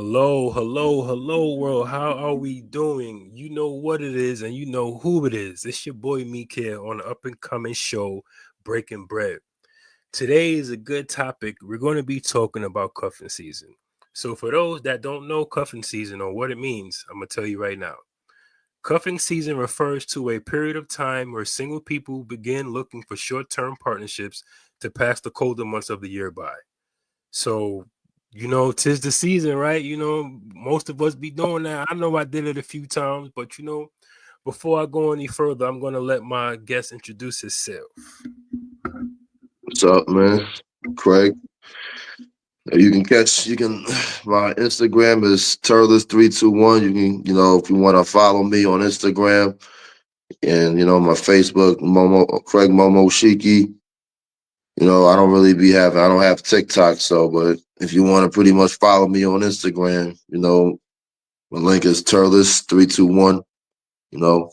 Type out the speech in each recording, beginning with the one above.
Hello, hello, hello, world. How are we doing? You know what it is, and you know who it is. It's your boy Meek here on the up and coming show, Breaking Bread. Today is a good topic. We're going to be talking about cuffing season. So, for those that don't know cuffing season or what it means, I'm going to tell you right now. Cuffing season refers to a period of time where single people begin looking for short term partnerships to pass the colder months of the year by. So, tis the season, right? Most of us be doing that. I know I did it a few times, but before I go any further, I'm gonna let my guest introduce himself. What's up, man? Craig. You can my Instagram is Turles321. If you want to follow me on Instagram and my Facebook, Momo Craig Momo Shiki. I don't have TikTok, but if you want to pretty much follow me on Instagram, my link is Turles321, you know,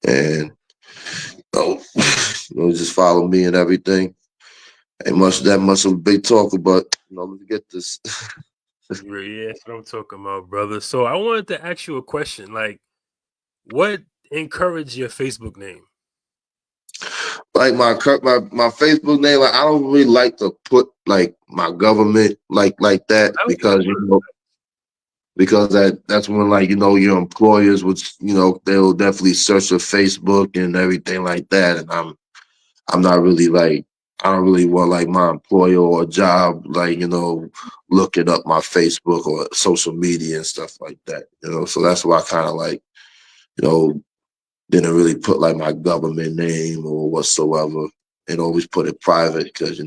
and oh, just follow me and everything. Ain't much that much of a big talker, but let's get this. Yeah, that's what I'm talking about, brother. So I wanted to ask you a question. Like, what encouraged your Facebook name? Like my Facebook name, like I don't really like to put like my government like that I like that because word. that's when like your employers would they'll definitely search your Facebook and everything like that, and I'm not really like I don't really want like my employer or job like looking up my Facebook or social media and stuff like that, so that's why I kind of like you know didn't really put like my government name or whatsoever, and always put it private because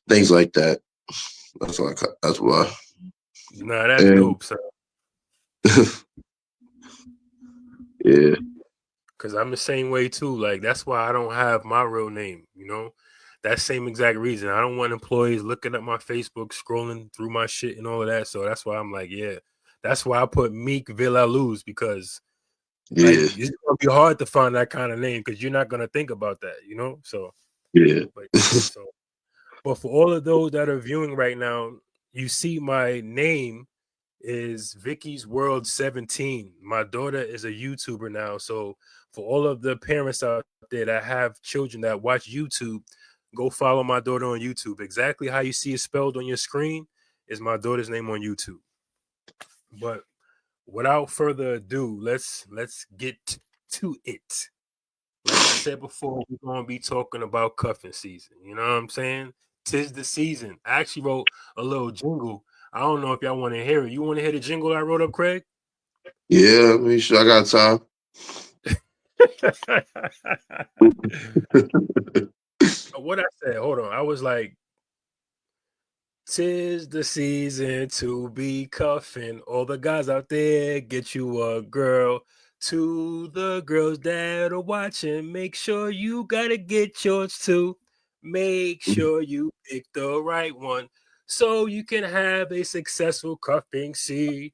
things like that. That's why. Nah, that's And dope, sir. yeah, Cause I'm the same way too. Like that's why I don't have my real name. That same exact reason. I don't want employees looking at my Facebook, scrolling through my shit and all of that. So that's why I'm like, yeah. That's why I put Meek Villaluz because like yeah, it's gonna be hard to find that kind of name because you're not gonna think about that. So, yeah. but so, but for all of those that are viewing right now, you see my name is Vicky's World 17. My daughter is a YouTuber now. So for all of the parents out there that have children that watch YouTube, go follow my daughter on YouTube. Exactly how you see it spelled on your screen is my daughter's name on YouTube. But without further ado, let's get to it. Like I said before, we're gonna be talking about cuffing season. You know what I'm saying? Tis the season. I actually wrote a little jingle. I don't know if y'all want to hear it. You want to hear the jingle I wrote up, Craig? Yeah, I mean, sure, I got time. What I said, hold on. I was like, tis the season to be cuffing. All the guys out there, get you a girl. To the girls that are watching, make sure you gotta get yours too. Make sure you pick the right one so you can have a successful cuffing season.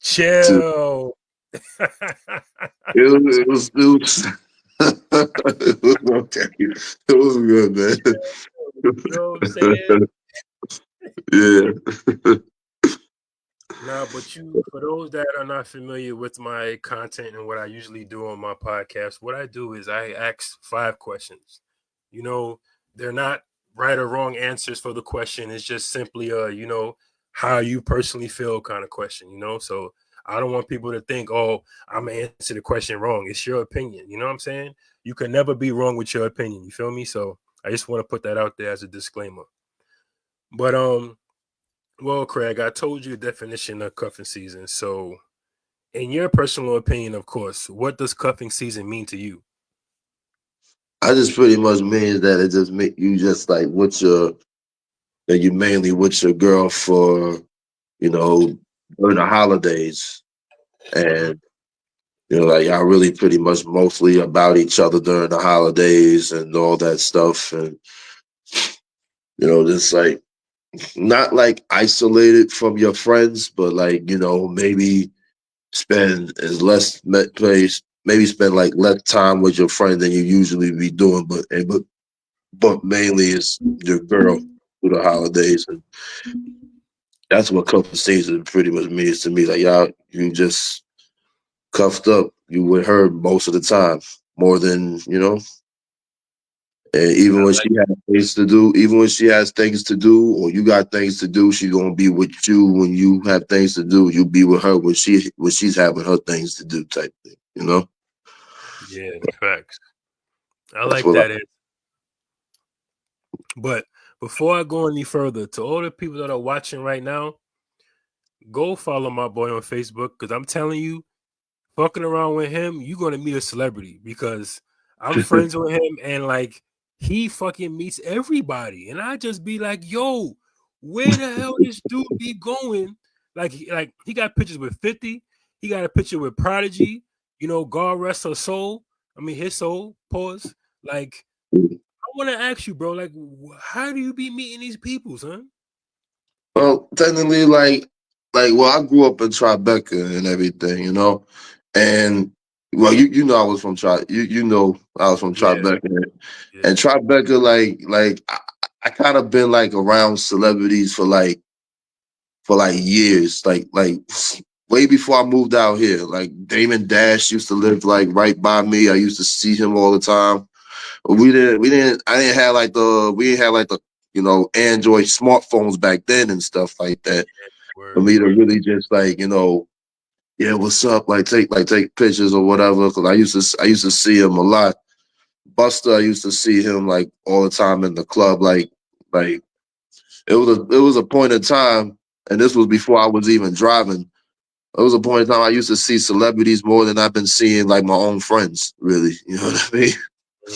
Chill. It was it was okay. It was good, man. You know what I'm saying? Yeah. Nah, but for those that are not familiar with my content and what I usually do on my podcast, what I do is I ask 5 questions. You know, they're not right or wrong answers for the question. It's just simply how you personally feel kind of question. So I don't want people to think, oh, I'm gonna answer the question wrong. It's your opinion. You know what I'm saying? You can never be wrong with your opinion. You feel me? So I just want to put that out there as a disclaimer. But well, Craig, I told you the definition of cuffing season. So, in your personal opinion, of course, what does cuffing season mean to you? I just pretty much means that it just make you just like with your that you mainly with your girl for you know during the holidays, Mm-hmm. and like y'all really pretty much mostly about each other during the holidays and all that stuff, and just like not like isolated from your friends, but like maybe spend as less place, maybe spend like less time with your friend than you usually be doing, but mainly it's your girl. through the holidays, and that's what cuffing season pretty much means to me. Like y'all, you just cuffed up. You with her most of the time, more than you know. And I even when she like has things to do, even when she has things to do, or you got things to do, she's gonna be with you when you have things to do. You'll be with her when she's having her things to do, type thing. You know, yeah, facts. I that's like what I. that. But before I go any further, to all the people that are watching right now, go follow my boy on Facebook because I'm telling you, fucking around with him, you're gonna meet a celebrity because I'm friends with him and like he fucking meets everybody, and I just be like, yo, where the hell this dude be going? Like he got pictures with 50, he got a picture with Prodigy, God rest her soul. I mean his soul. Pause. Like I want to ask you, bro. Like, how do you be meeting these people, son? Well, technically, well, I grew up in Tribeca and everything, and well, you know, I was from you know, I was from Yeah, Tribeca, yeah. and Tribeca, I kind of been like around celebrities for like years, like way before I moved out here. Like Damon Dash used to live like right by me. I used to see him all the time. But we didn't have like the Android smartphones back then and stuff like that. For Word, me to really just yeah, what's up? Take pictures or whatever. Because I used to see him a lot. Buster, I used to see him like all the time in the club. Like it was a point in time, and this was before I was even driving. It was a point in time I used to see celebrities more than I've been seeing like my own friends. Really, you know what I mean?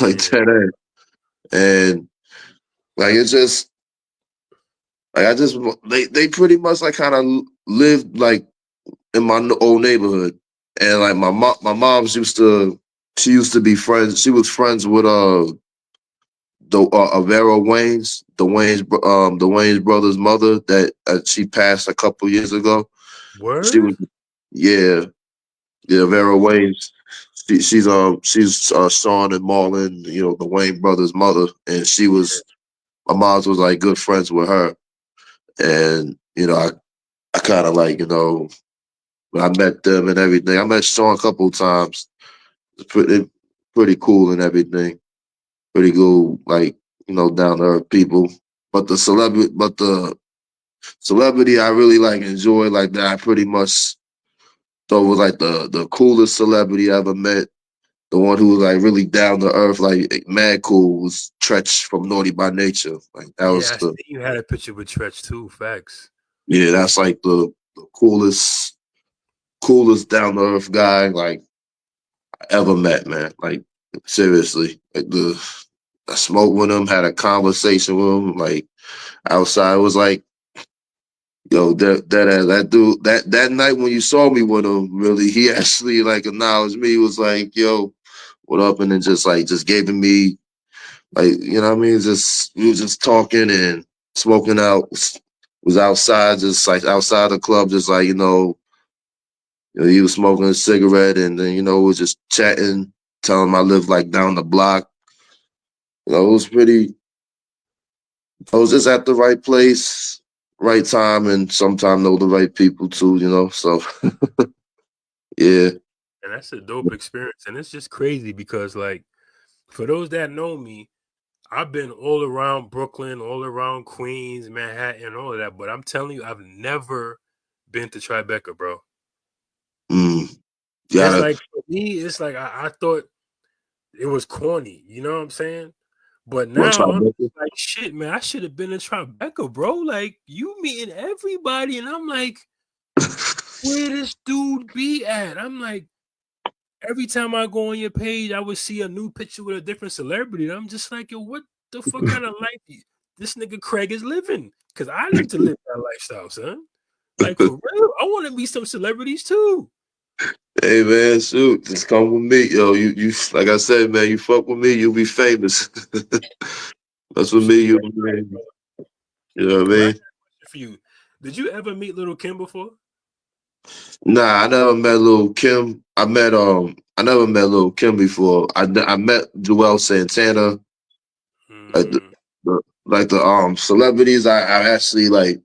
Like yeah, that, and like it's just like they pretty much like kind of lived like in my old neighborhood, and like my mom's she used to be friends. She was friends with the Avera Wayne's the Wayne's brother's mother that she passed a couple years ago. She word. was yeah Vera Wayne's. She's Sean and Marlon, the Wayne brothers' mother, and my mom's was like good friends with her, and I kind of like when I met them and everything. I met Sean a couple of times. It's pretty cool and everything. Pretty cool, like down to earth people. But the celebrity I really like enjoy like that. I pretty much thought was like the coolest celebrity I ever met. The one who was like really down to earth, like mad cool, was Tretch from Naughty by Nature. Like that Yeah, was I the see you had a picture with Tretch too. Facts. yeah, that's like the coolest down to earth guy like I ever met, man. Like seriously, like I smoked with him, had a conversation with him, like outside. It was like, yo, that dude, that night when you saw me with him, really, he actually like acknowledged me. He was like, yo, what up? And then just giving me like, what I mean? Just we was just talking and smoking out. Was outside, just like outside the club, just like he was smoking a cigarette, and then was just chatting, telling him I live like down the block. It was pretty. I was just at the right place, right time, and sometimes know the right people too. So yeah. And that's a dope experience. And it's just crazy because like for those that know me, I've been all around Brooklyn, all around Queens, Manhattan, all of that. But I'm telling you, I've never been to Tribeca, bro. Mm, And it's gotta like for me, it's like I thought it was corny. You know what I'm saying? But want to try now I'm Becky? like, shit, man, I should have been in Tribeca, bro. Like you meeting everybody, and I'm like, where this dude be at? I'm like, every time I go on your page, I would see a new picture with a different celebrity. And I'm just like, yo, what the fuck kind of life this nigga Craig is living? Because I need to live that lifestyle, son. Like for real, I want to meet some celebrities too. Hey man, shoot, just come with me, yo. You like I said, man. You fuck with me, you'll be famous. That's with me, Say you'll that, be famous. You know what I but I got mean? a question for you. Did you ever meet Little Kim before? Nah, I never met Lil Kim. I never met Lil Kim before. I met Joel Santana, like Hmm. like the celebrities I actually like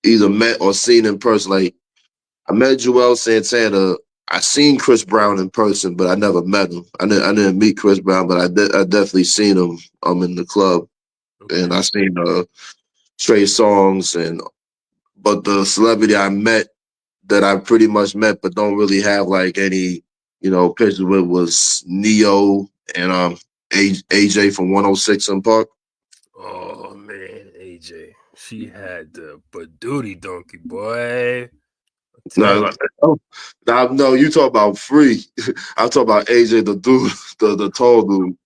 either met or seen in person. Like I met Joel Santana. I seen Chris Brown in person, but I never met him. I didn't meet Chris Brown, but I definitely seen him in the club, and Okay. I seen Trey Songs and but the celebrity I met that I pretty much met but don't really have like any pictures with was Neo and AJ from 106 in Park. Oh man, AJ. She had the badootie donkey, boy. I'm No, telling like, you. oh, no, you talk about free. I talk about AJ, the dude, the tall dude.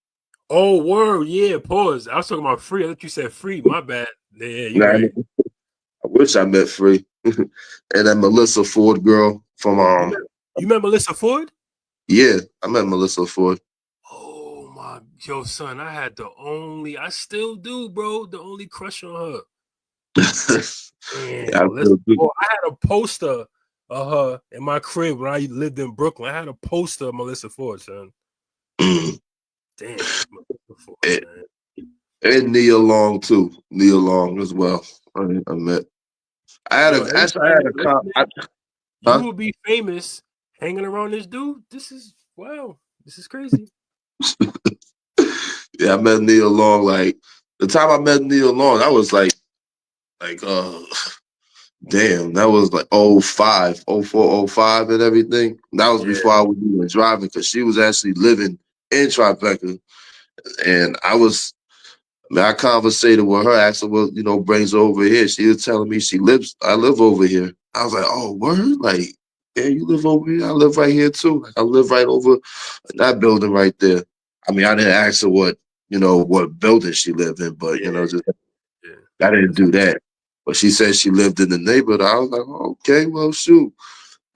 Oh, word, yeah, pause. I was talking about free. I thought you said free. My bad. Yeah, you Nah, right. I wish I met free. And then Melissa Ford girl from You met you met Melissa Ford? yeah, I met Melissa Ford. Oh my yo, son, I still do, bro. The only crush on her. Yeah, Damn, I Melissa. feel good. Oh, I had a poster of her in my crib when I lived in Brooklyn. I had a poster of Melissa Ford, son. Damn, Melissa Ford, and, man. and Nia Long too. Nia Long as well. I met. Yo, every I time had you're a comp. listening, you Huh? will be famous hanging around this dude. This is wow. This is crazy. Yeah, I met Nia Long. Like the time I met Nia Long, I was like damn, that was like '05, '04, '05, and everything. That was Yeah, before I was even driving because she was actually living in Tribeca. And I conversated with her, asked her what, brings her over here. She was telling me I live over here. I was like, oh, word? Like, yeah, you live over here? I live right here too. Like, I live right over that building right there. I mean, I didn't ask her what building she lived in, but, yeah, just yeah. I didn't That's do that. But she said she lived in the neighborhood. I was like, oh, okay, well, shoot.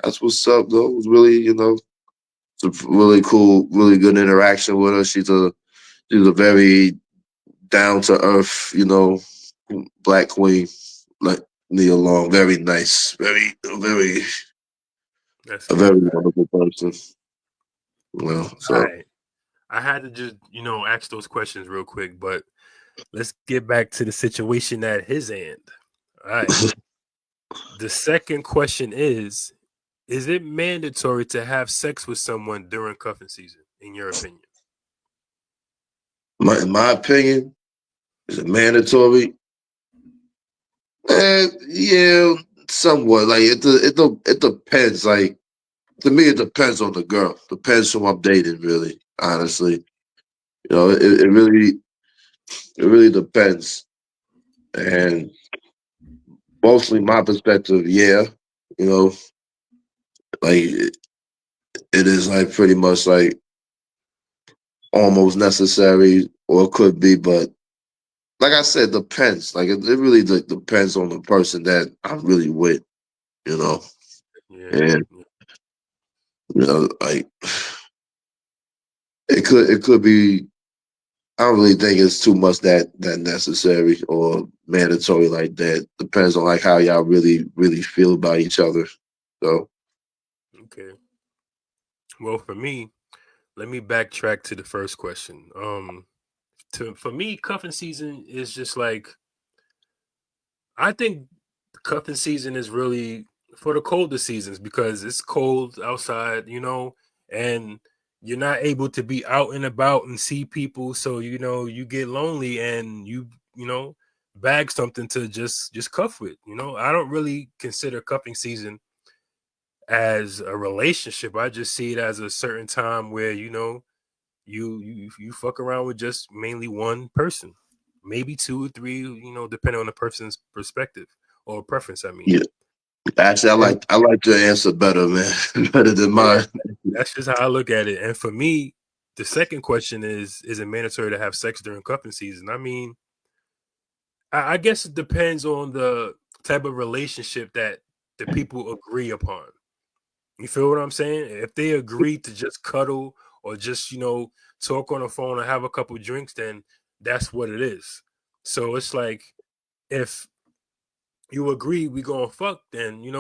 That's what's up, though. It was really, it's a really cool, really good interaction with her. She's a very down to earth, black queen, like Nia Long. Very nice, that's a good. very wonderful person. All So right. I had to just, ask those questions real quick, but let's get back to the situation at his end. All right. The second question is it mandatory to have sex with someone during cuffing season, in your opinion? in my opinion, is it mandatory? Yeah, somewhat. Like it depends. Like to me, it depends on the girl. Depends who I'm dating, really. Honestly, it really depends. And mostly my perspective, yeah, you know, like it is like pretty much like almost necessary or it could be, but like I said, depends. Like it really depends on the person that I'm really with, you know. Yeah. And Yeah. like it could be. I don't really think it's too much that necessary or mandatory like that. Depends on like how y'all really feel about each other. So Okay. Well, for me, let me backtrack to the first question. For me, cuffing season is just like I think cuffing season is really for the colder seasons because it's cold outside, and you're not able to be out and about and see people. So you get lonely and you bag something to just cuff with. I don't really consider cuffing season as a relationship. I just see it as a certain time where you fuck around with just mainly one person, maybe two or three, depending on the person's perspective or preference. I mean, yeah, actually, I and like I like your answer better, man, better than yeah, mine. that's just how I look at it. And for me, the second question is it mandatory to have sex during cuffing season? I mean, I guess it depends on the type of relationship that the people agree upon. You feel what I'm saying? If they agree to just cuddle or just, talk on the phone or have a couple drinks, then that's what it is. So it's like if you agree we gonna fuck, then you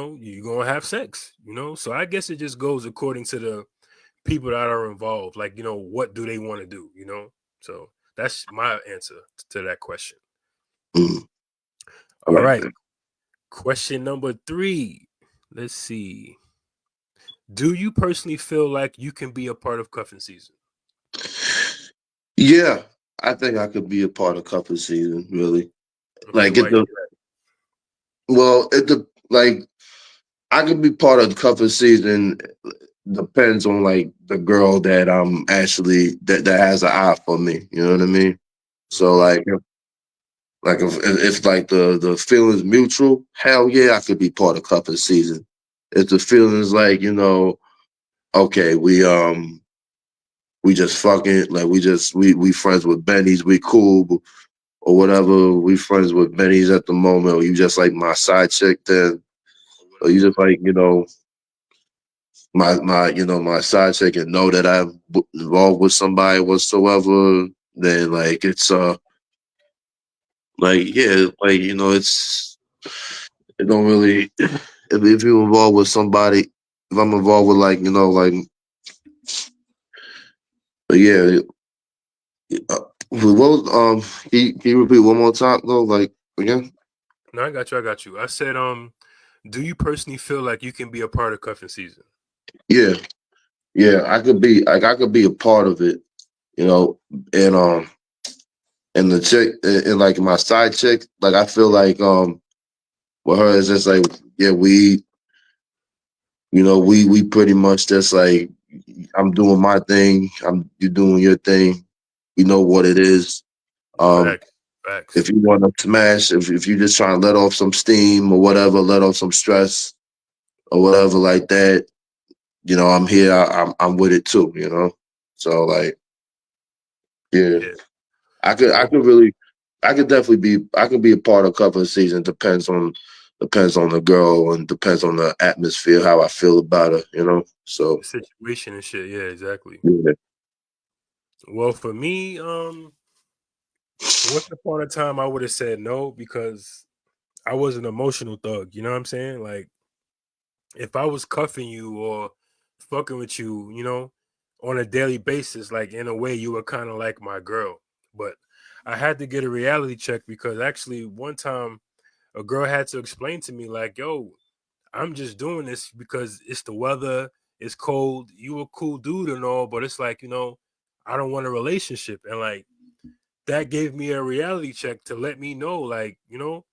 gonna have sex. So I guess it just goes according to the people that are involved. Like, what do they want to do? So that's my answer to that question. Mm, I All like right. that. Question number 3. Let's see. Do you personally feel like you can be a part of cuffing season? Yeah, I think I could be a part of couple season. Really, Okay, like why it you the well, it the like I could be part of couple season. Depends on like the girl that actually that has an eye for me. You know what I mean? So mm-hmm. like if like the feelings mutual, hell yeah, I could be part of couple season. If the feelings like okay, we just fucking like we friends with Benny's, we cool or whatever. We friends with Benny's at the moment, or you just like my side chick, then or you just like my side chick and know that I'm involved with somebody whatsoever. Then like it's like yeah like it don't really if you're involved with somebody if I'm involved with like but yeah uh, what can you repeat one more time though like again. No, I got you. I got you. I said, do you personally feel like you can be a part of cuffing season? Yeah, yeah, I could be a part of it, you know, and and the chick and like my side chick, like I feel like with her it's just like yeah we pretty much just like I'm doing my thing, you doing your thing, you know what it is. Um, Facts. Facts. if you want to smash, if you just trying to let off some steam or whatever, let off some stress or whatever like that, I'm here, I'm with it too, so like yeah. Yeah. I Well, could really, I could be a part of couple of season. Depends on the girl and depends on the atmosphere, how I feel about her. So the situation and shit. Yeah, exactly. yeah, Well, for me, once upon a time, I would have said no because I was an emotional thug. You know what I'm saying? Like, if I was cuffing you or fucking with you, on a daily basis, like in a way, you were kind of like my girl. But I had to get a reality check because actually, one time, a girl had to explain to me, like, yo, I'm just doing this because it's the weather, it's cold, you a cool dude and all, but it's like, I don't want a relationship. And like, that gave me a reality check to let me know, like, you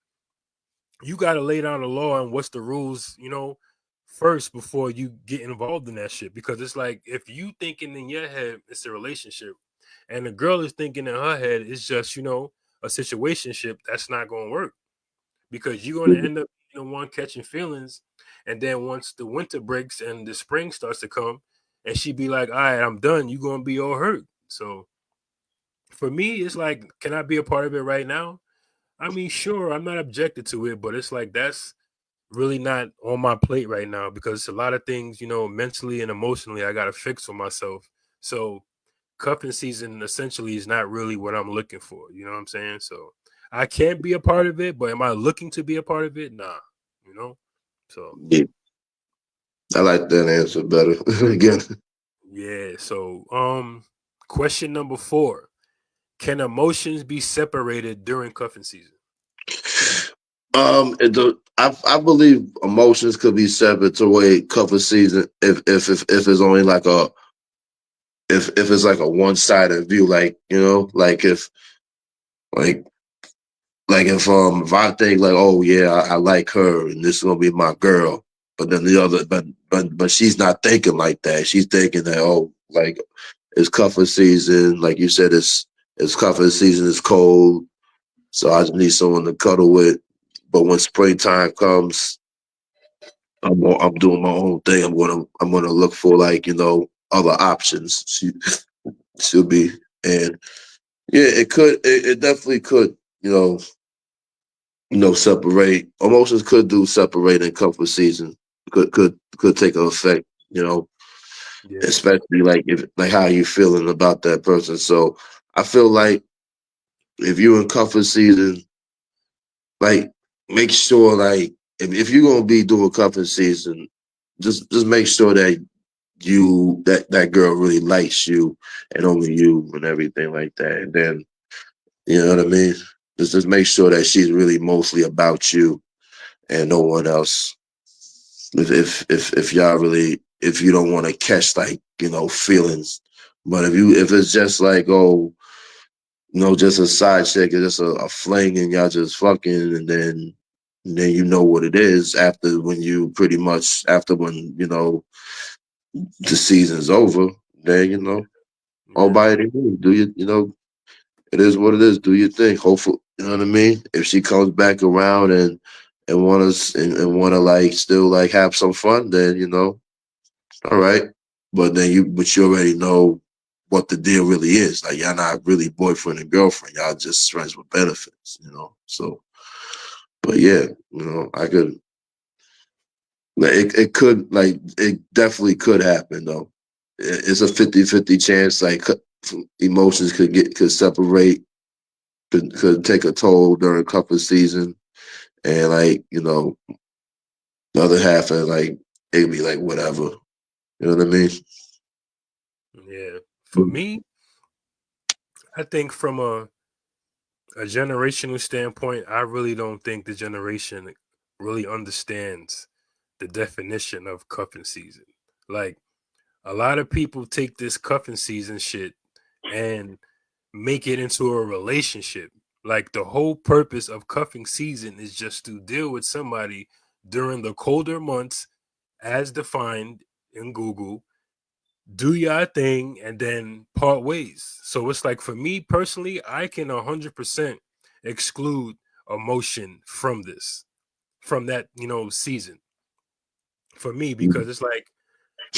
got to lay down the law and what's the rules, first before you get involved in that shit. Because it's like if you thinking in your head it's a relationship, and the girl is thinking in her head it's just a situationship, that's not gonna work because you're gonna end up being the one catching feelings, and then once the winter breaks and the spring starts to come, and she be like, "All right, I'm done," you gonna be all hurt. So for me, it's like, can I be a part of it right now? I mean, sure, I'm not objected to it, but it's like that's really not on my plate right now because it's a lot of things, mentally and emotionally I gotta fix for myself. So cuffing season essentially is not really what I'm looking for. You know what I'm saying? So I can't be a part of it, but am I looking to be a part of it? Nah. You know? So yeah, I like that answer better. Again, yeah. So question number 4. Can emotions be separated during cuffing season? I believe emotions could be separate to a couple season if it's only like if it's like a one sided view, like like like if I think like, oh yeah, I like her and this is gonna be my girl, but then the other but she's not thinking like that. She's thinking that, oh, like it's cuffing season, like you said, it's cuffing season, it's cold, so I just need someone to cuddle with. But when springtime comes, I'm doing my own thing. I'm gonna look for like other options. She'll be and yeah, it definitely could separate. Emotions could do separate in comfort season. Could take an effect. Yeah. Especially like if like how you feeling about that person. So I feel like if you're in comfort season, like make sure like if you're gonna be doing comfort season, just make sure that that girl really likes you and only you and everything like that. And then you know what I mean. Just make sure that she's really mostly about you and no one else. If y'all really, if you don't want to catch like feelings, but if it's just like, oh, just a side chick, or just a fling, and y'all just fucking, and then you know what it is after, when you pretty much, after when the season's over, then all Yeah, by the way, do you. It is what it is. Do your thing. Hopefully, you know what I mean. If she comes back around and want us and want to like still like have some fun, then all right. But you already know what the deal really is. Like, y'all not really boyfriend and girlfriend. Y'all just friends with benefits. So, but yeah, I could. Like, it could, like, it definitely could happen though. It's a 50-50 chance. Like, emotions could separate, could take a toll during cuffing season, and like the other half of like it'd be like whatever. You know what I mean? yeah. For me, I think from a generational standpoint, I really don't think the generation really understands the definition of cuffing season. Like, a lot of people take this cuffing season shit and make it into a relationship. Like, the whole purpose of cuffing season is just to deal with somebody during the colder months, as defined in Google, do your thing, and then part ways. So it's like, for me personally, I can 100% exclude emotion from this, from that, season, for me, because it's like,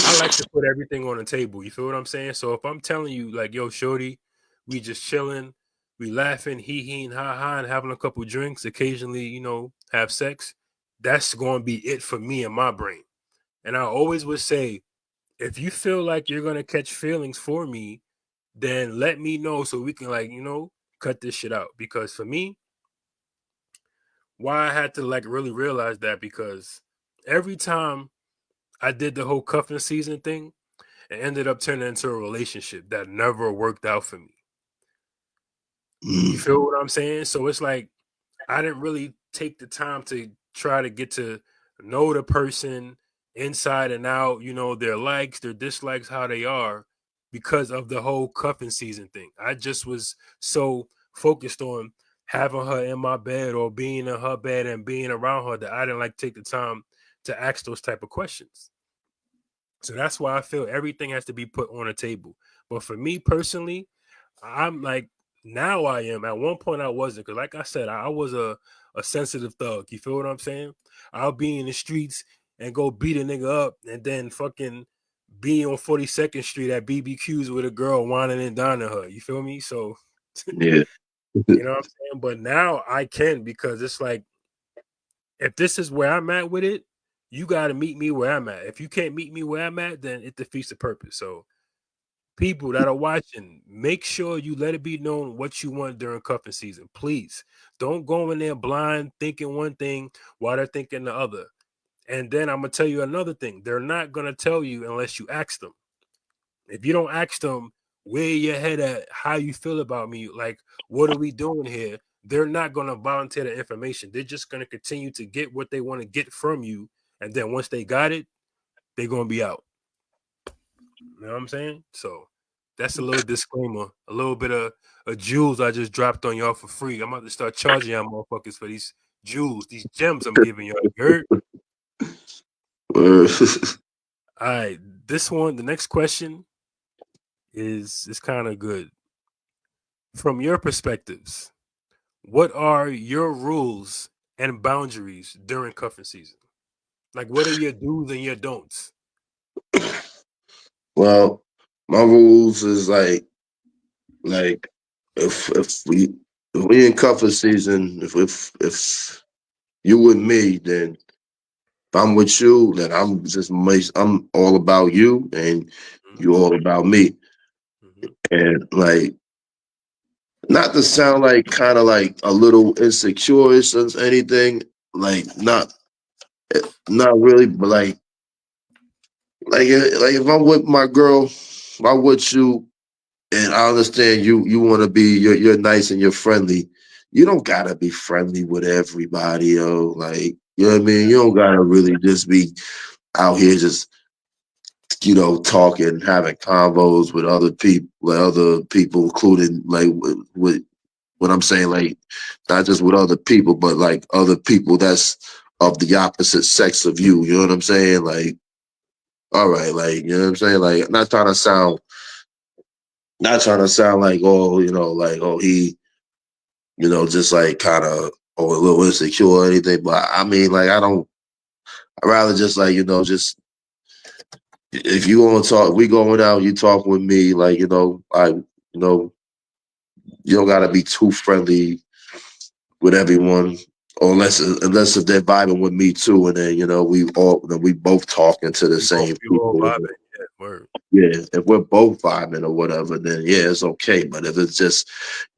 I like to put everything on the table. You feel what I'm saying? So if I'm telling you, like, yo, shorty, we just chilling, we laughing, hee hee and ha ha, and having a couple drinks, occasionally, have sex, that's going to be it for me in my brain. And I always would say, if you feel like you're going to catch feelings for me, then let me know so we can, like, cut this shit out. Because for me, why I had to, like, really realize that, because every time I did the whole cuffing season thing, it ended up turning into a relationship that never worked out for me. You Mm. feel what I'm saying? So it's like, I didn't really take the time to try to get to know the person inside and out, their likes, their dislikes, how they are, because of the whole cuffing season thing. I just was so focused on having her in my bed or being in her bed and being around her that I didn't like take the time to ask those type of questions. So that's why I feel everything has to be put on a table. But for me personally, I'm like, now I am. At one point I wasn't, because like I said, I was a sensitive thug. You feel what I'm saying? I'll be in the streets and go beat a nigga up, and then fucking be on 42nd Street at BBQs with a girl whining and dining her. You feel me? So Yeah. you know what I'm saying? But now I can, because it's like, if this is where I'm at with it, you gotta meet me where I'm at. If you can't meet me where I'm at, then it defeats the purpose. So people that are watching, make sure you let it be known what you want during cuffing season. Please don't go in there blind thinking one thing while they're thinking the other. And then I'm gonna tell you another thing. They're not gonna tell you unless you ask them. If you don't ask them where your head at, how you feel about me, like, what are we doing here? They're not gonna volunteer the information. They're just gonna continue to get what they want to get from you. And then once they got it, they're gonna be out. You know what I'm saying? So that's a little disclaimer, a little bit of jewels I just dropped on y'all for free. I'm about to start charging y'all motherfuckers for these jewels, these gems I'm giving y'all. You heard? Word. All right, this one, the next question is kind of good. From your perspectives, what are your rules and boundaries during cuffing season? Like, what are your do's and your don'ts? Well, my rules is like if we in cuffing season, if you with me, then if I'm with you, then I'm all about you, and Mm-hmm. you all about me. Mm-hmm. And like, not to sound like kind of like a little insecure or anything, like not really, but like if I'm with my girl, if I'm with you, and I understand you want to be, you're nice and you're friendly. you don't gotta be friendly with everybody, yo. Like, you know what I mean? You don't gotta really just be out here just, talking, having convos with other people, including like with what I'm saying, like not just with other people, but like other people that's of the opposite sex of you. You know what I'm saying? Like, all right, like, you know what I'm saying? Like, not trying to sound like, oh, like, oh, he, just like kind of, or a little insecure or anything. But I mean, like, I'd rather just like, if you want to talk, we going out, you talk with me, like, know, you don't gotta be too friendly with everyone, or unless if they're vibing with me too, and then we both talking to the same You all people. vibing. Yeah, word. Yeah, if we're both vibing or whatever, then yeah, it's okay. But if it's just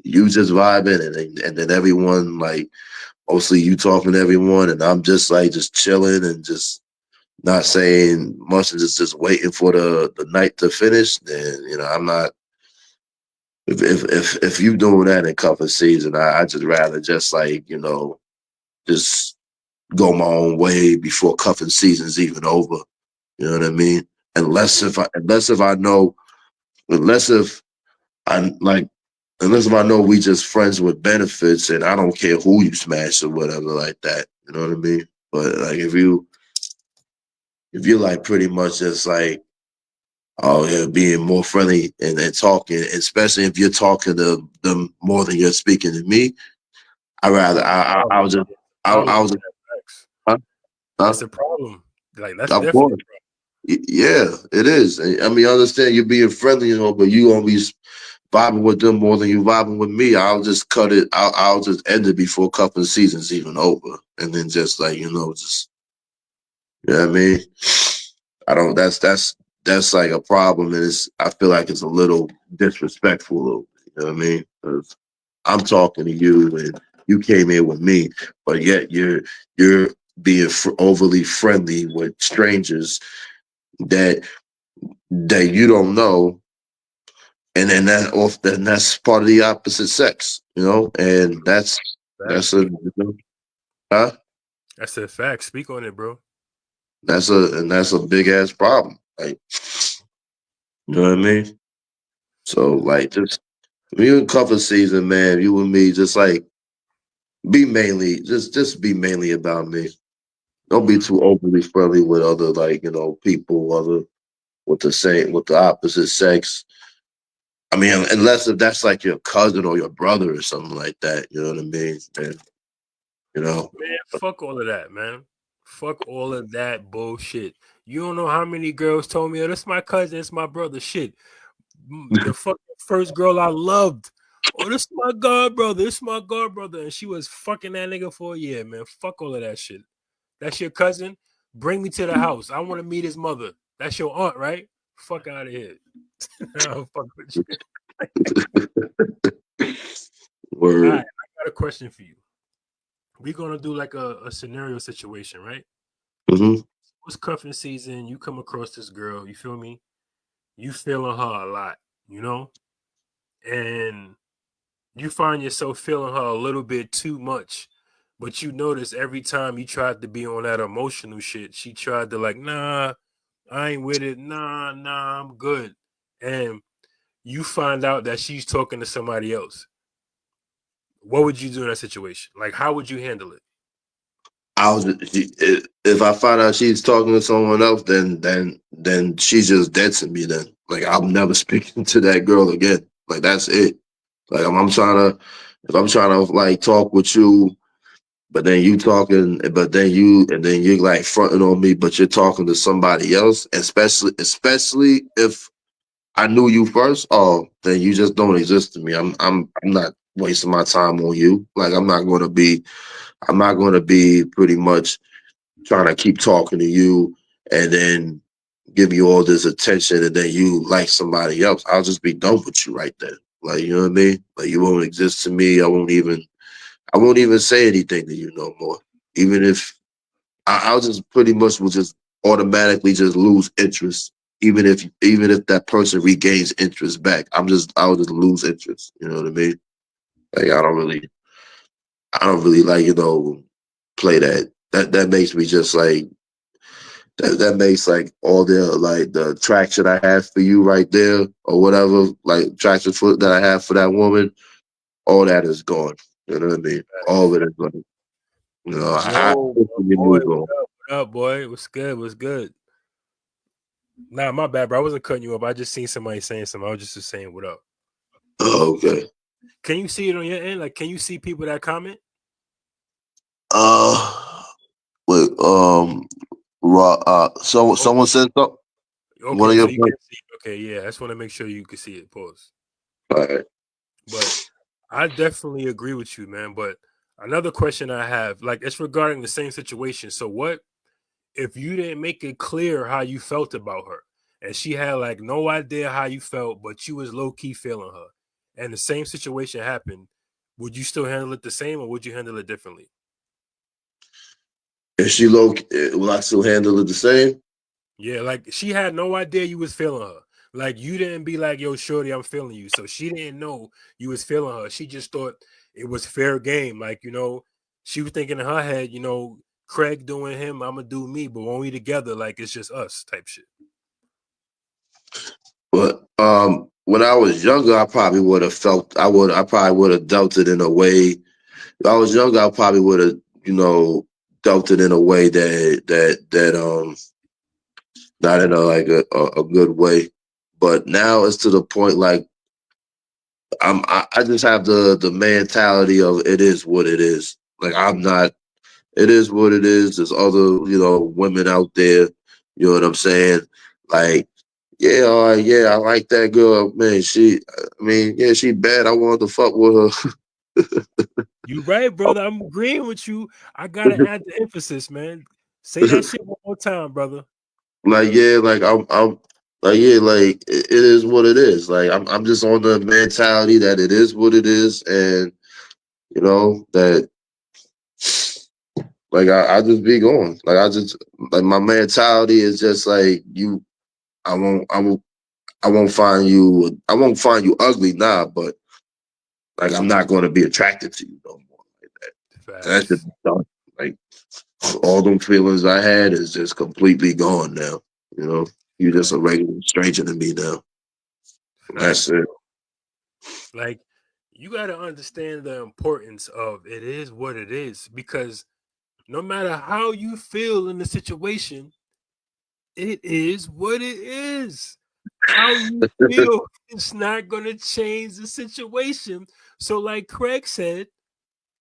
you just vibing, and then everyone, like, mostly you talking to everyone, and I'm just like just chilling and just not saying much and just waiting for the night to finish, then I'm not. If you doing that in cuffing season, I just rather just like just go my own way before cuffing season's even over. You know what I mean? Unless if I like unless if I know we just friends with benefits and I don't care who you smash or whatever like that. You know what I mean? But like if you're like pretty much just like, oh yeah, being more friendly and talking, especially if you're talking to them more than you're speaking to me, I rather I Problem. was just I Problem was with just, that. Facts. huh? It's Huh? a problem. Like that's Of definitely course. Yeah, it is. I mean, I understand you're being friendly, but you gonna be vibing with them more than you vibing with me. I'll just cut it. I'll just end it before cuffing season's even over, and then just like just I mean. I don't. That's like a problem, and I feel like it's a little disrespectful. You know what I mean? 'Cause I'm talking to you, and you came in with me, but yet you're being overly friendly with strangers that you don't know, and then that's part of the opposite sex, and facts. that's a Speak. huh? That's a fact. Speak on it, bro. That's a big ass problem. Like, you know what I mean? So like, just you in cover season, man, you and me, just like just be mainly about me. Don't be Hmm. too overly friendly with other, like, people other with the opposite sex. I mean, unless if that's like your cousin or your brother or something like that, you know what I mean? And you know, Man, fuck all of that, man. Fuck all of that bullshit. You don't know how many girls told me, "Oh, this my cousin, it's my brother." Shit, the fucking first girl I loved. Oh, this my god brother. This my god brother, and she was fucking that nigga for a year, man. Fuck all of that shit. That's your cousin. Bring me to the house. I want to meet his mother. That's your aunt, right? Fuck out of here. I'll fuck with you. All right, word. I got a question for you. We're gonna do like a scenario situation, right? Hmm. What's cuffing season? You come across this girl, you feel me? You feeling her a lot, you know? And you find yourself feeling her a little bit too much. But you notice every time you tried to be on that emotional shit, she tried to like, nah, I ain't with it. Nah, I'm good. And you find out that she's talking to somebody else. What would you do in that situation? Like, how would you handle it? If I find out she's talking to someone else, then she's just dead to me. Then, like, I'm never speaking to that girl again. Like, that's it. Like, if I'm trying to like talk with you, but then you're like fronting on me, but you're talking to somebody else, especially if I knew you first. Oh, then you just don't exist to me. I'm not wasting my time on you. Like, I'm not going to be pretty much trying to keep talking to you and then give you all this attention and then you like somebody else. I'll just be done with you right there. Like, you know what I mean? Like, you won't exist to me. I won't even say anything to you no more. Even if I'll just pretty much will just automatically just lose interest. Even if that person regains interest back, I'll just lose interest. You know what I mean? Like, I don't really. I don't really like, play that. That makes me just like that makes like all the attraction I have for you right there or whatever, like attraction for that I have for that woman, all that is gone. You know what I mean? All of it is like, I Yo, you my boy, move on. what up, boy? What's good? What's good? Nah, my bad, bro. I wasn't cutting you up. I just seen somebody saying something. I was just saying what up. Oh, okay. Can you see it on your end? Like, can you see people that comment? Uh wait, someone Okay, said something? One of okay, so your you can friends? see. Okay, yeah. I just want to make sure you can see it. Pause. All right. But I definitely agree with you, man. But another question I have, like, it's regarding the same situation. So, what if you didn't make it clear how you felt about her, and she had like no idea how you felt, but you was low key feeling her, and the same situation happened? Would you still handle it the same, or would you handle it differently? If she low, will I still handle it the same? Yeah, like she had no idea you was feeling her. Like you didn't be like, "Yo, shorty, I'm feeling you." So she didn't know you was feeling her. She just thought it was fair game. Like she was thinking in her head, Craig doing him, I'm gonna do me. But when we together, like it's just us type shit. But when I was younger, I probably would have felt I probably would have dealt it in a way. If I was younger, I probably would have, dealt it in a way that not in a like a good way. But now it's to the point like I just have the mentality of it is what it is. Like I'm not it is what it is. There's other, women out there, you know what I'm saying? Like, yeah, all right, yeah, I like that girl. Man, yeah, she bad. I wanted to fuck with her. You right, brother. I'm agreeing with you. I gotta add the emphasis, man. Say that shit one more time, brother. Like, yeah, like I'm like, yeah, like it is what it is. Like I'm just on the mentality that it is what it is, and that like I just be going. Like I just like my mentality is just like you. I won't find you ugly now, but like I'm not going to be attracted to you no more. That's just Facts, done. Like all them feelings I had is just completely gone now. You know, you're just a facts, regular stranger to me now. That's facts, it. bro. Like you gotta understand the importance of it is what it is because no matter how you feel in the situation, it is what it is. How you feel is not gonna change the situation. So, like Craig said,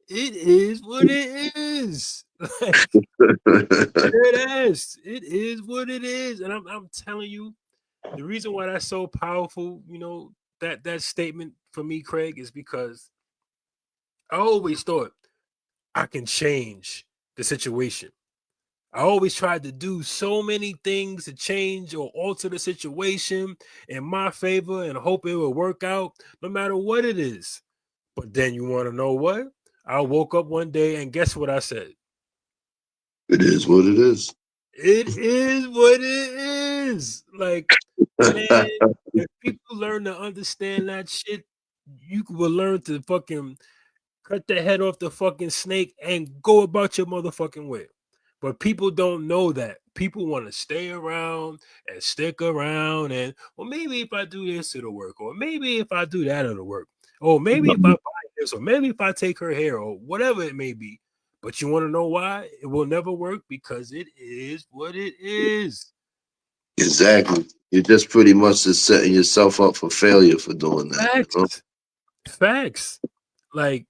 it is what it is. Like it is. It is what it is. And I'm telling you, the reason why that's so powerful, that statement for me, Craig, is because I always thought I can change the situation. I always tried to do so many things to change or alter the situation in my favor and hope it will work out no matter what it is. But then you want to know what? I woke up one day and guess what I said? It is what it is. It is what it is. Like, man, if people learn to understand that shit, you will learn to fucking cut the head off the fucking snake and go about your motherfucking way. But people don't know that. People want to stay around and stick around and well maybe if I do this it'll work or maybe if I do that it'll work. Or maybe if I buy this or maybe if I take her hair or whatever it may be. But you want to know why? It will never work because it is what it is. Exactly. You're just pretty much just setting yourself up for failure for doing that. Facts. Facts. Like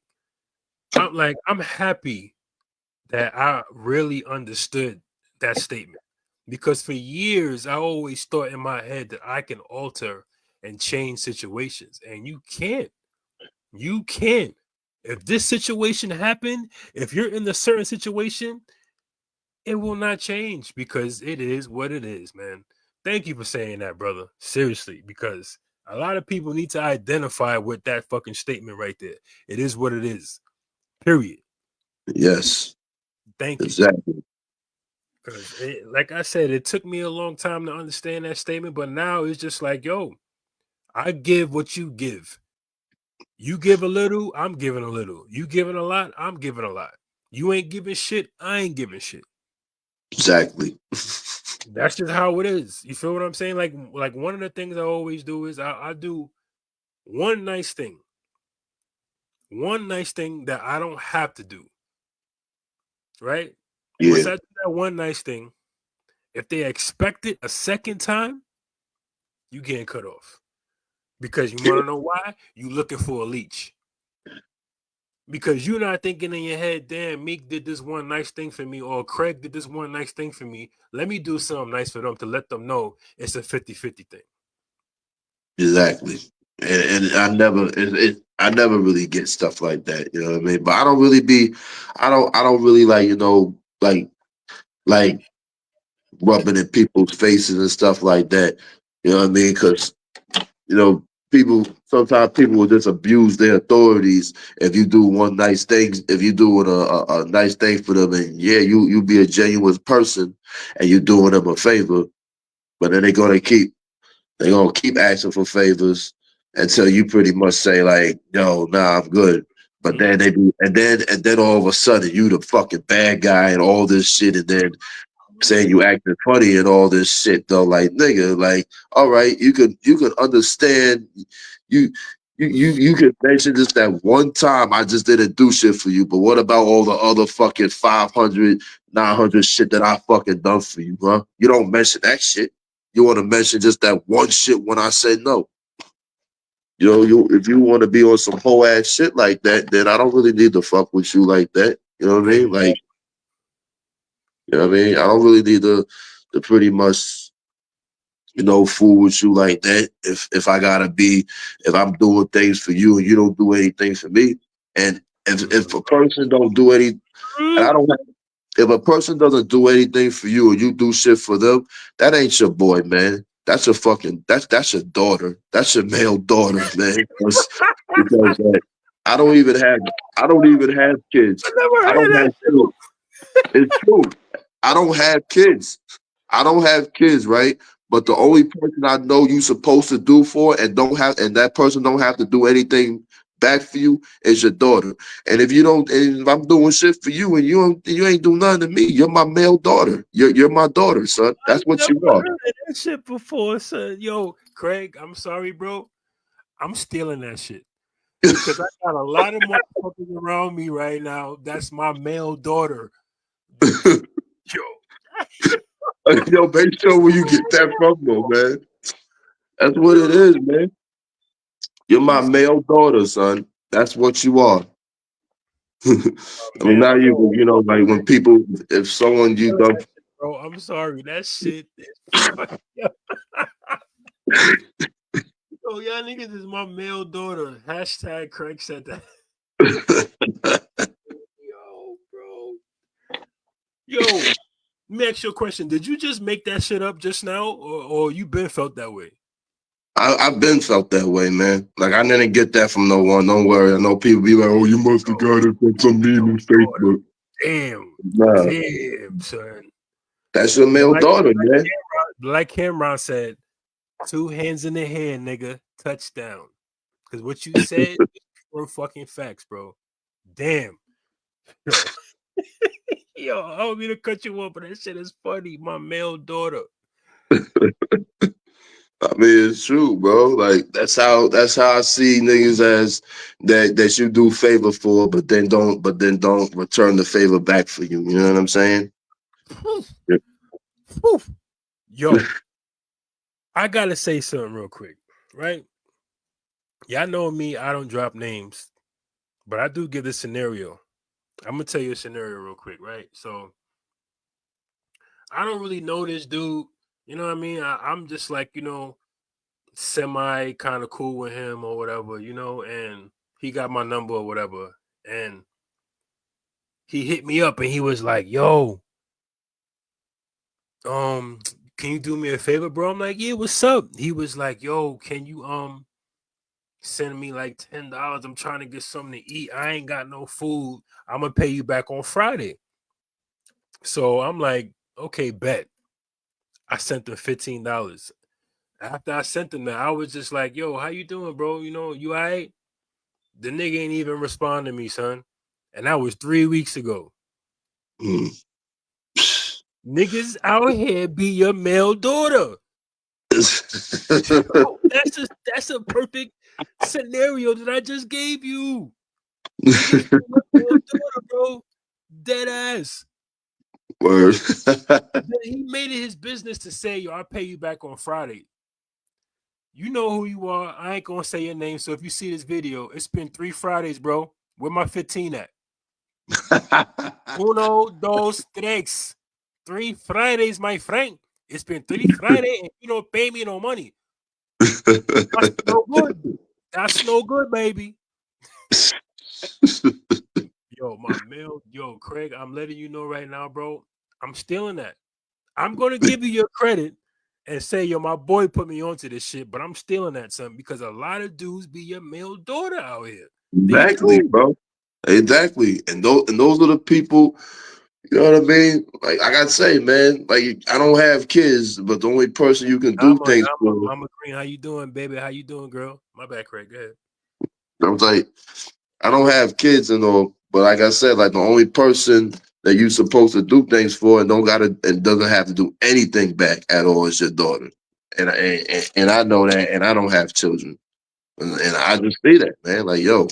I'm happy that I really understood that statement because for years I always thought in my head that I can alter and change situations, and you can't. You can't. If this situation happened, if you're in a certain situation, it will not change because it is what it is, man. Thank you for saying that, brother. Seriously, because a lot of people need to identify with that fucking statement right there. It is what it is. Period. Yes, Thank you. exactly. Because, like I said, it took me a long time to understand that statement, but now it's just like, yo, I give what you give. You give a little, I'm giving a little. You giving a lot, I'm giving a lot. You ain't giving shit, I ain't giving shit. Exactly. That's just how it is. You feel what I'm saying? Like one of the things I always do is I do one nice thing. One nice thing that I don't have to do. Right? Once Yeah. I do that one nice thing, if they expect it a second time, you getting cut off. Because you want to know why? You looking for a leech. Because you're not thinking in your head, damn, Meek did this one nice thing for me, or Craig did this one nice thing for me. Let me do something nice for them to let them know it's a 50-50 thing. Exactly. And I never really get stuff like that. You know what I mean? But I don't really be, I don't really like, like rubbing in people's faces and stuff like that. You know what I mean? Because you know, sometimes people will just abuse their authorities if you do one nice thing, if you doing a nice thing for them, and yeah, you be a genuine person and you doing them a favor, but then they're gonna keep asking for favors until you pretty much say like, "Yo, nah, I'm good." But then Mm-hmm. and then all of a sudden you the fucking bad guy and all this shit, and then saying you acting funny and all this shit though. Like nigga, like all right, you could understand. You you could mention just that one time I just didn't do shit for you, but what about all the other fucking 500, 900 shit that I fucking done for you, huh? You don't mention that shit. You want to mention just that one shit when I say no. You know, you if you want to be on some whole ass shit like that, then I don't really need to fuck with you like that. You know what I mean? Like, you know what I mean? I don't really need to pretty much, fool with you like that. If I gotta be, if I'm doing things for you and you don't do anything for me, and if a person don't do any, and I don't, if a person doesn't do anything for you and you do shit for them, that ain't your boy, man. That's your fucking, that's your daughter. That's your male daughter, man. Because I don't even have I kids. never I heard don't that have kids. It's true. I don't have kids. I don't have kids, right? But the too. only person I know you supposed to do for and that person don't have to do anything back for you is your daughter. And and if I'm doing shit for you and you ain't do nothing to me, you're my male daughter. You're my daughter, son. I That's what never you are. heard of that shit before, son. Yo, Craig, I'm sorry, bro. I'm stealing that shit because I got a lot of motherfuckers around me right now. That's my male daughter. Yo, Yo, make sure where you get that from, though, man. That's what it yo, is, man. You're my he's male daughter, son. That's what you are. I a mean, male not even, dog. like when people, if someone you Stealing done, that shit, bro. I'm sorry. That shit is fuck. Yo, yo, y'all niggas is my male daughter. Hashtag Craig said that. Yo, bro. Yo, let me ask you a question. Did you just make that shit up just now, or you been felt that way? I've been felt that way, man. Like I didn't get that from no one. Don't worry. I know people be like, "Oh, you must have got it from some meme in Daughter. Facebook." Damn, Nah, damn, son. that's your But male daughter, man. like Cameron said, two hands in the air, nigga, touchdown. Because what you said were fucking facts, bro. Damn, yo, yo. I don't mean to cut you off, but that shit is funny. My male daughter. I mean, it's true, bro. Like that's how I see niggas as that you do favor for, but then don't return the favor back for you. You know what I'm saying? Whew, Yeah. whew. Yo, I gotta say something real quick, right? Y'all know me. I don't drop names, but I do give this scenario. I'm gonna tell you a scenario real quick, right? So I don't really know this dude. You know what I mean? I'm just like, semi kind of cool with him or whatever, and he got my number or whatever. And he hit me up and he was like, yo, um, can you do me a favor, bro? I'm like, yeah, what's up? He was like, yo, can you send me like $10? I'm trying to get something to eat. I ain't got no food. I'm gonna pay you back on Friday. So I'm like, okay, bet. I sent him $15. After I sent him that, I was just like, yo, how you doing, bro? You all right? The nigga ain't even respond to me, son. And that was 3 weeks ago. Mm. Niggas out here be your male daughter. Bro, that's a perfect scenario that I just gave you. Niggas be your male daughter, bro. Dead ass. Word. He made it his business to say, yo, I'll pay you back on Friday. You know who you are. I ain't gonna say your name. So if you see this video, it's been 3 Fridays, bro. Where my 15 at? Uno, dos, tres. 3 Fridays, my friend. It's been 3 Fridays and you don't pay me no money. That's no good. That's no good, baby. Yo, Craig, I'm letting you know right now, bro. I'm stealing that. I'm gonna give you your credit and say, yo, my boy put me onto this shit, but I'm stealing that, son, because a lot of dudes be your male daughter out here. They Exactly, do. bro. Exactly. And those are the people, you know what I mean? Like I gotta say, man, like I don't have kids, but the only person you can do things for, Mama Green, how you doing, baby? How you doing, girl? My bad, Craig. Go ahead. I was like, I don't have kids and all, but like I said, like the only person that you supposed to do things for and don't gotta and doesn't have to do anything back at all is your daughter. And I know that, and I don't have children, and I just see that, man. Like, yo,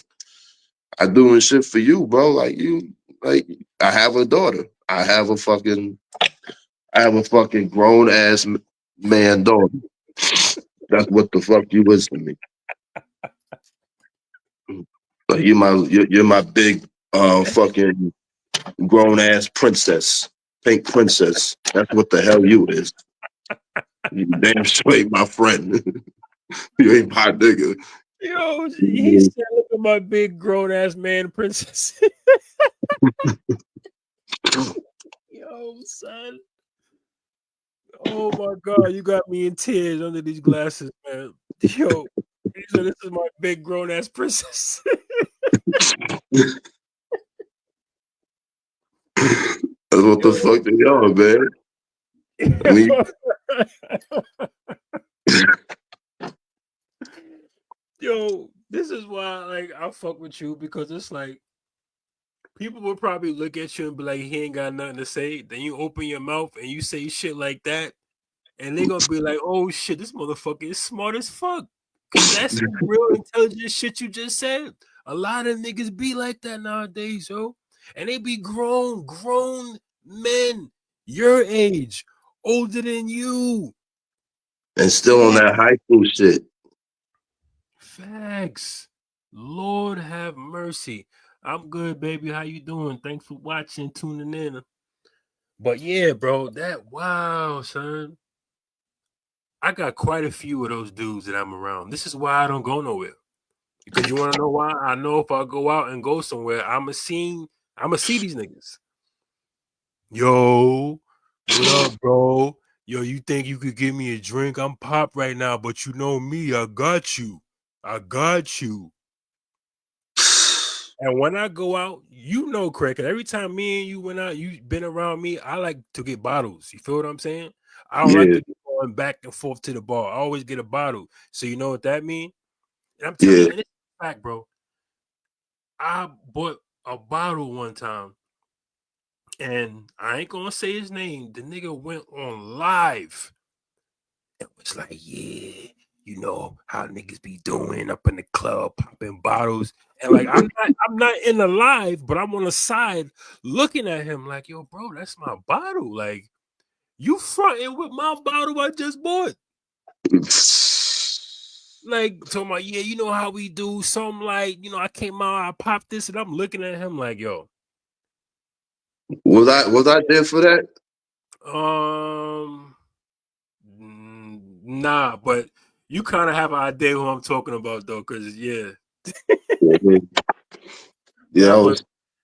I doing shit for you, bro. Like you, like I have a daughter. I have a fucking grown ass man daughter. That's what the fuck you is to me. Like you're my big fucking grown ass princess, pink princess. That's what the hell you is. You damn sure ain't my friend. You ain't my nigga. Yo, he said, look at my big grown ass man princess. Yo, son. Oh my god, you got me in tears under these glasses, man. Yo, he said, this is my big grown ass princess. That's what the Yo. fuck they are, man. I mean, Yo, this is why like I fuck with you because it's like people will probably look at you and be like, he ain't got nothing to say. Then you open your mouth and you say shit like that, and they're gonna be like, oh shit, this motherfucker is smart as fuck. Cause that's some real intelligent shit you just said. A lot of niggas be like that nowadays, yo. And they be grown men your age, older than you. and still on Facts. that high school shit. Facts. Lord have mercy. I'm good, baby. How you doing? Thanks for watching, tuning in. But yeah, bro, that wow, son. I got quite a few of those dudes that I'm around. This is why I don't go nowhere. Because you want to know why? I know if I go out and go somewhere, I'ma see these niggas. Yo, what up, bro? Yo, you think you could give me a drink? I'm pop right now, but you know me, I got you. I got you. And when I go out, you know, Craig, 'cause every time me and you went out, you been around me, I like to get bottles. You feel what I'm saying? I don't like Yeah, to be going back and forth to the bar. I always get a bottle. So you know what that means? And I'm telling yeah. you, and it's a fact, bro. I bought a bottle one time, and I ain't gonna say his name. The nigga went on live. It was like, yeah, you know how niggas be doing up in the club, popping bottles. And like I'm not in the live, but I'm on the side looking at him like, yo, bro, that's my bottle. Like, you fronting with my bottle I just bought. Like talking about, yeah, you know how we do something like, I came out, I popped this, and I'm looking at him like, yo, Was I there for that? um, nah, but you kind of have an idea who I'm talking about though, because yeah, Mhm. Yeah, I that but was.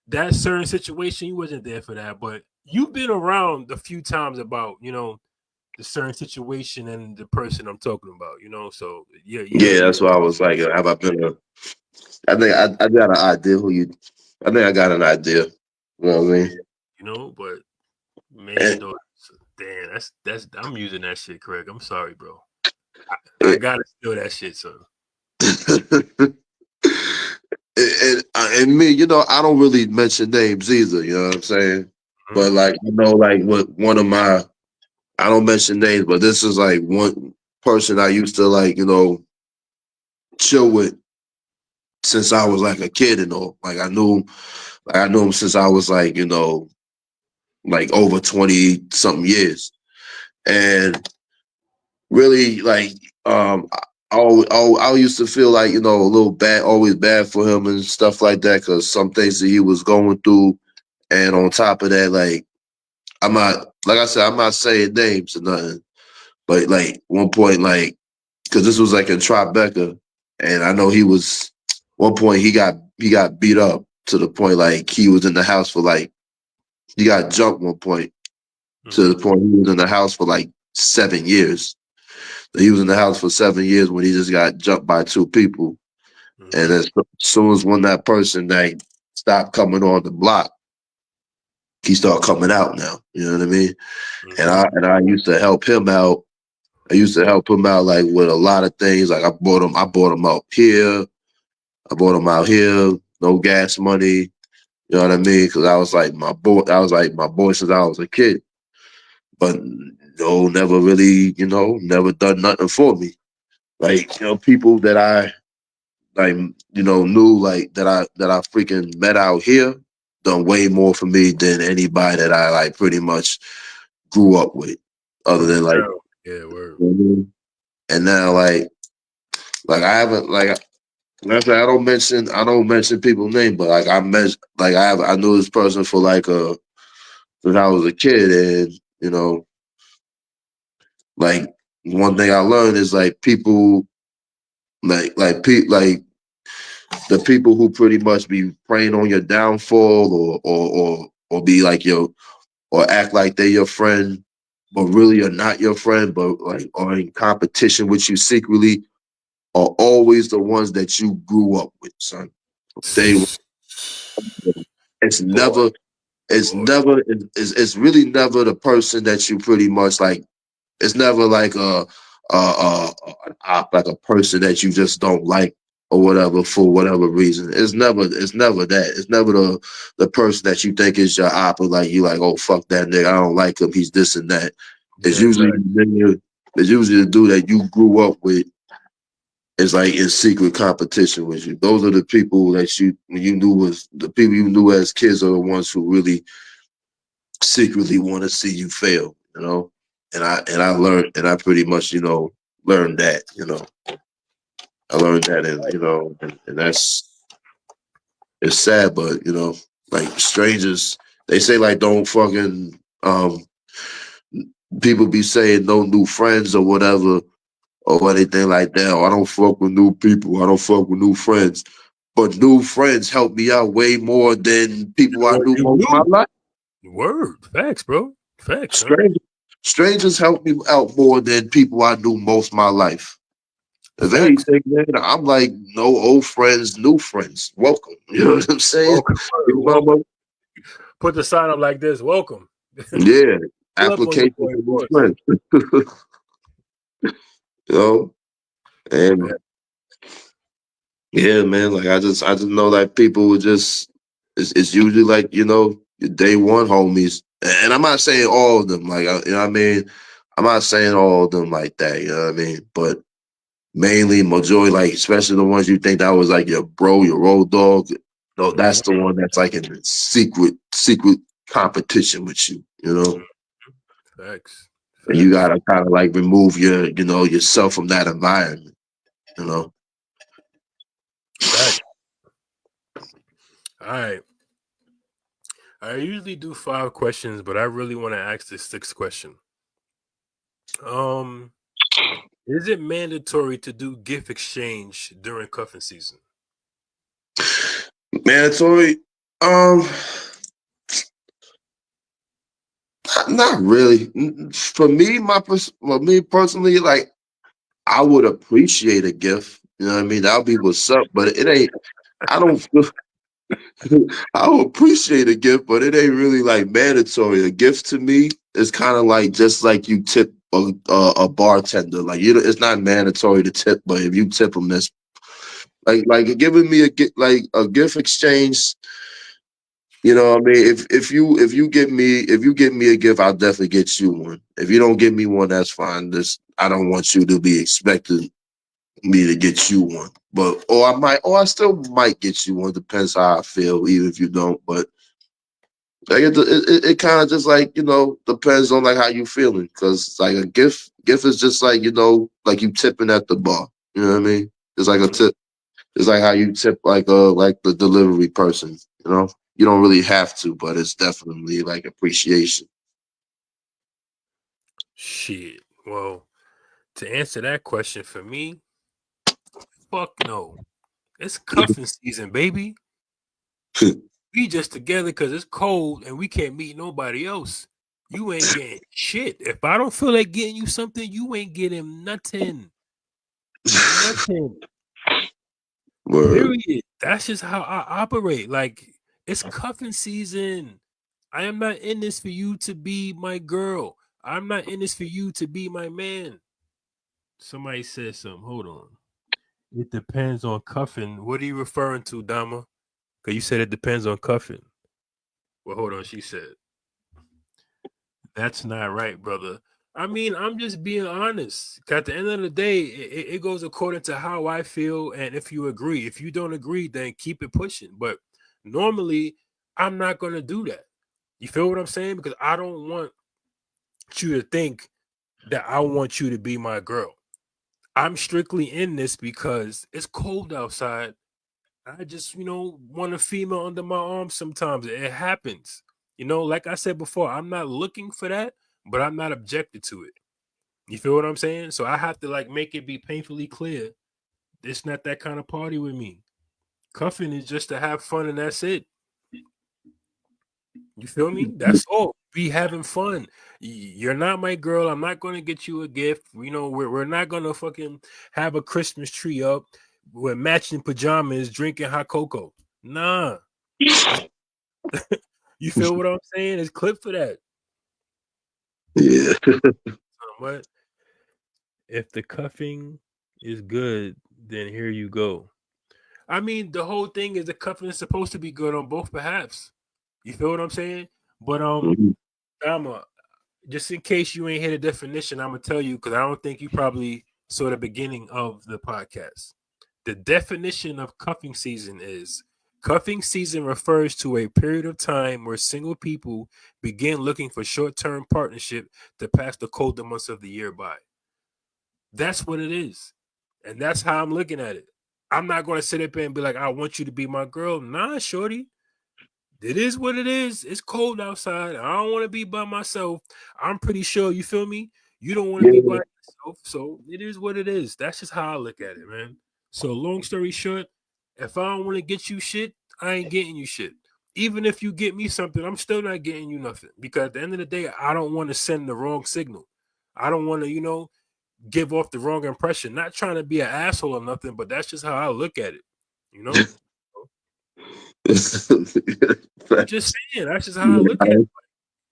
that certain situation, you wasn't there for that, but you've been around a few times about, the certain situation and the person I'm talking about, so yeah, Yeah, you that's why I was like, have I been a? I think I got an idea who you. I think I got an idea. You know what I mean? but man, And, though, damn, that's I'm using that shit, Craig. I'm sorry, bro. I gotta steal that shit, son. and me, I don't really mention names either. You know what I'm saying? Mhm, But like, like what one of my, I don't mention names, but this is like one person I used to like, chill with since I was like a kid and all. Like I knew him since I was like, like over 20 something years. And really like I used to feel like, a little bad, always bad for him and stuff like that, because some things that he was going through. And on top of that, like, I'm not, like I said, I'm not saying names or nothing, but like one point, like, because this was like in Tribeca, and I know one point he got beat up to the point like he was in the house for like, he got jumped one point to the mhm, point he was in the house for like 7 years. He was in the house for 7 years when he just got jumped by two people. And mhm, as soon as when that person like stopped coming on the block, he started coming out now. You know what I mean? And I mhm, and I used to help him out. I used to help him out like with a lot of things. Like I bought him out here. I bought him out here. No gas money. You know what I mean? Because I was like my boy. I was like my boy since I was a kid. But no, never really, never done nothing for me. Like, people that I like, knew like that I freaking met out here done way more for me than anybody that I like pretty much grew up with, other from the than like, crowd. Yeah, word. and now like I haven't like I said, I don't mention people's name, but like I knew this person for like since I was a kid, and like one thing I learned is like people like the people who pretty much be preying on your downfall, or be like your, or act like they're your friend, but really are not your friend, but like are in competition with you secretly, are always the ones that you grew up with, son. They it's Boy, never it's boy. never it's really never the person that you pretty much like. It's never like an op, like a person that you just don't like or whatever for whatever reason. It's never that. It's never the person that you think is your op, or like you like, oh fuck that nigga, I don't like him, he's this and that. It's Yeah, usually fact. the nigga, it's usually the dude that you grew up with is like in secret competition with you. Those are the people that you knew was the people you knew as kids, are the ones who really secretly want to see you fail. And I learned, and I pretty much, learned that, I learned that, and and that's, it's sad, but like strangers, they say like don't fucking people be saying no new friends or whatever, or anything like that. Or I don't fuck with new people. I don't fuck with new friends. But new friends help me out way more than people I What knew you most of my knew? life. Word. Facts, bro. Facts, son. Strangers, strangers help me out more than people I knew most of my life. If Facts. anything, man, I'm like, no old friends, new friends. Welcome. You know what I'm saying? Welcome, You word. know Welcome. what Put the sign up like this. Welcome. Yeah. Pull up on your Application boy, for of new course. friends. you know? And Yeah. yeah, man, like I just know that people would just, it's usually like, your day one homies. And I'm not saying all of them, like you know what I mean? I'm not saying all of them like that, you know what I mean? But mainly majority, like especially the ones you think that was like your bro, your road dog. No, Mhm. that's the one that's like in secret competition with you. Facts. And you Facts. gotta kind of like remove yourself from that environment. Facts. All right. I usually do 5 questions, but I really want to ask this sixth question. Um, is it mandatory to do gift exchange during cuffing season? Mandatory. Not really. For me, for me personally, like I would appreciate a gift. You know what I mean? That would be what's up. But it ain't. I don't feel. I would appreciate a gift, but it ain't really like mandatory. A gift to me is kind of like just like you tip a bartender. Like it's not mandatory to tip, but if you tip them, Like giving me like a gift exchange. You know what I mean? If you give me a gift, I'll definitely get you one. If you don't give me one, that's fine. This I don't want you to be expecting me to get you one. But or I still might get you one. Depends how I feel, even if you don't. But like it kind of just like depends on like how you feeling. Cause like a gift is just like like you tipping at the bar. You know what I mean? It's like a tip. It's like how you tip like the delivery person. You don't really have to, but it's definitely like appreciation. Shit. Well, to answer that question for me, fuck no. It's cuffing season, baby. We just together because it's cold and we can't meet nobody else. You ain't getting shit. If I don't feel like getting you something, you ain't getting nothing. Nothing. Word. Period. That's just how I operate. Like, it's cuffing season. I am not in this for you to be my girl. I'm not in this for you to be my man. Somebody said something. Hold on. It depends on cuffing. What are you referring to, Dama? Because you said it depends on cuffing. Well, hold on. She said, that's not right, brother. I mean, I'm just being honest. 'Cause at the end of the day, it goes according to how I feel. And if you agree, if you don't agree, then keep it pushing. But normally, I'm not going to do that. You feel what I'm saying? Because I don't want you to think that I want you to be my girl. I'm strictly in this because it's cold outside. I just, want a female under my arm sometimes. It happens. Like I said before, I'm not looking for that, but I'm not objected to it. You feel what I'm saying? So I have to like make it be painfully clear. It's not that kind of party with me. Cuffing is just to have fun and that's it. You feel me? That's all. Be having fun. You're not my girl. I'm not gonna get you a gift. We're not gonna fucking have a Christmas tree up with matching pajamas, drinking hot cocoa. Nah. You feel what I'm saying? It's clip for that. Yeah. What if the cuffing is good? Then here you go. I mean, the whole thing is the cuffing is supposed to be good on both behalves. You feel what I'm saying? But Mhm. Dama, just in case you ain't hear the definition, I'm gonna tell you because I don't think you probably saw the beginning of the podcast. The definition of cuffing season is cuffing season refers to a period of time where single people begin looking for short-term partnership to pass the colder months of the year by. That's what it is. And that's how I'm looking at it. I'm not going to sit up there and be like, I want you to be my girl. Nah, shorty. It is what it is. It's cold outside. I don't want to be by myself. I'm pretty sure, you feel me? You don't want to be by Yeah. yourself. So it is what it is. That's just how I look at it, man. So long story short, if I don't want to get you shit, I ain't getting you shit. Even if you get me something, I'm still not getting you nothing. Because at the end of the day, I don't want to send the wrong signal. I don't want to, give off the wrong impression. Not trying to be an asshole or nothing, but that's just how I look at it. You know? I'm just Facts. saying, that's just how I He's look at like,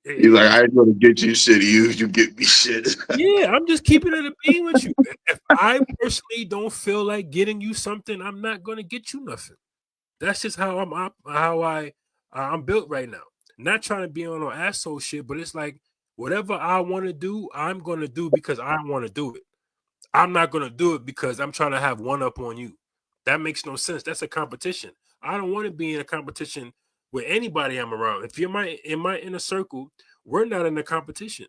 he's like, it. I ain't gonna get you shit. You get me shit. Yeah, I'm just keeping it a being with you. If I personally don't feel like getting you something, I'm not gonna get you nothing. That's just how I'm built right now. Not trying to be on no asshole shit, but it's like whatever I want to do, I'm gonna do because I want to do it. I'm not gonna do it because I'm trying to have one up on you. That makes no sense. That's a competition. I don't want to be in a competition with anybody I'm around. If you're in my inner circle, we're not in a competition.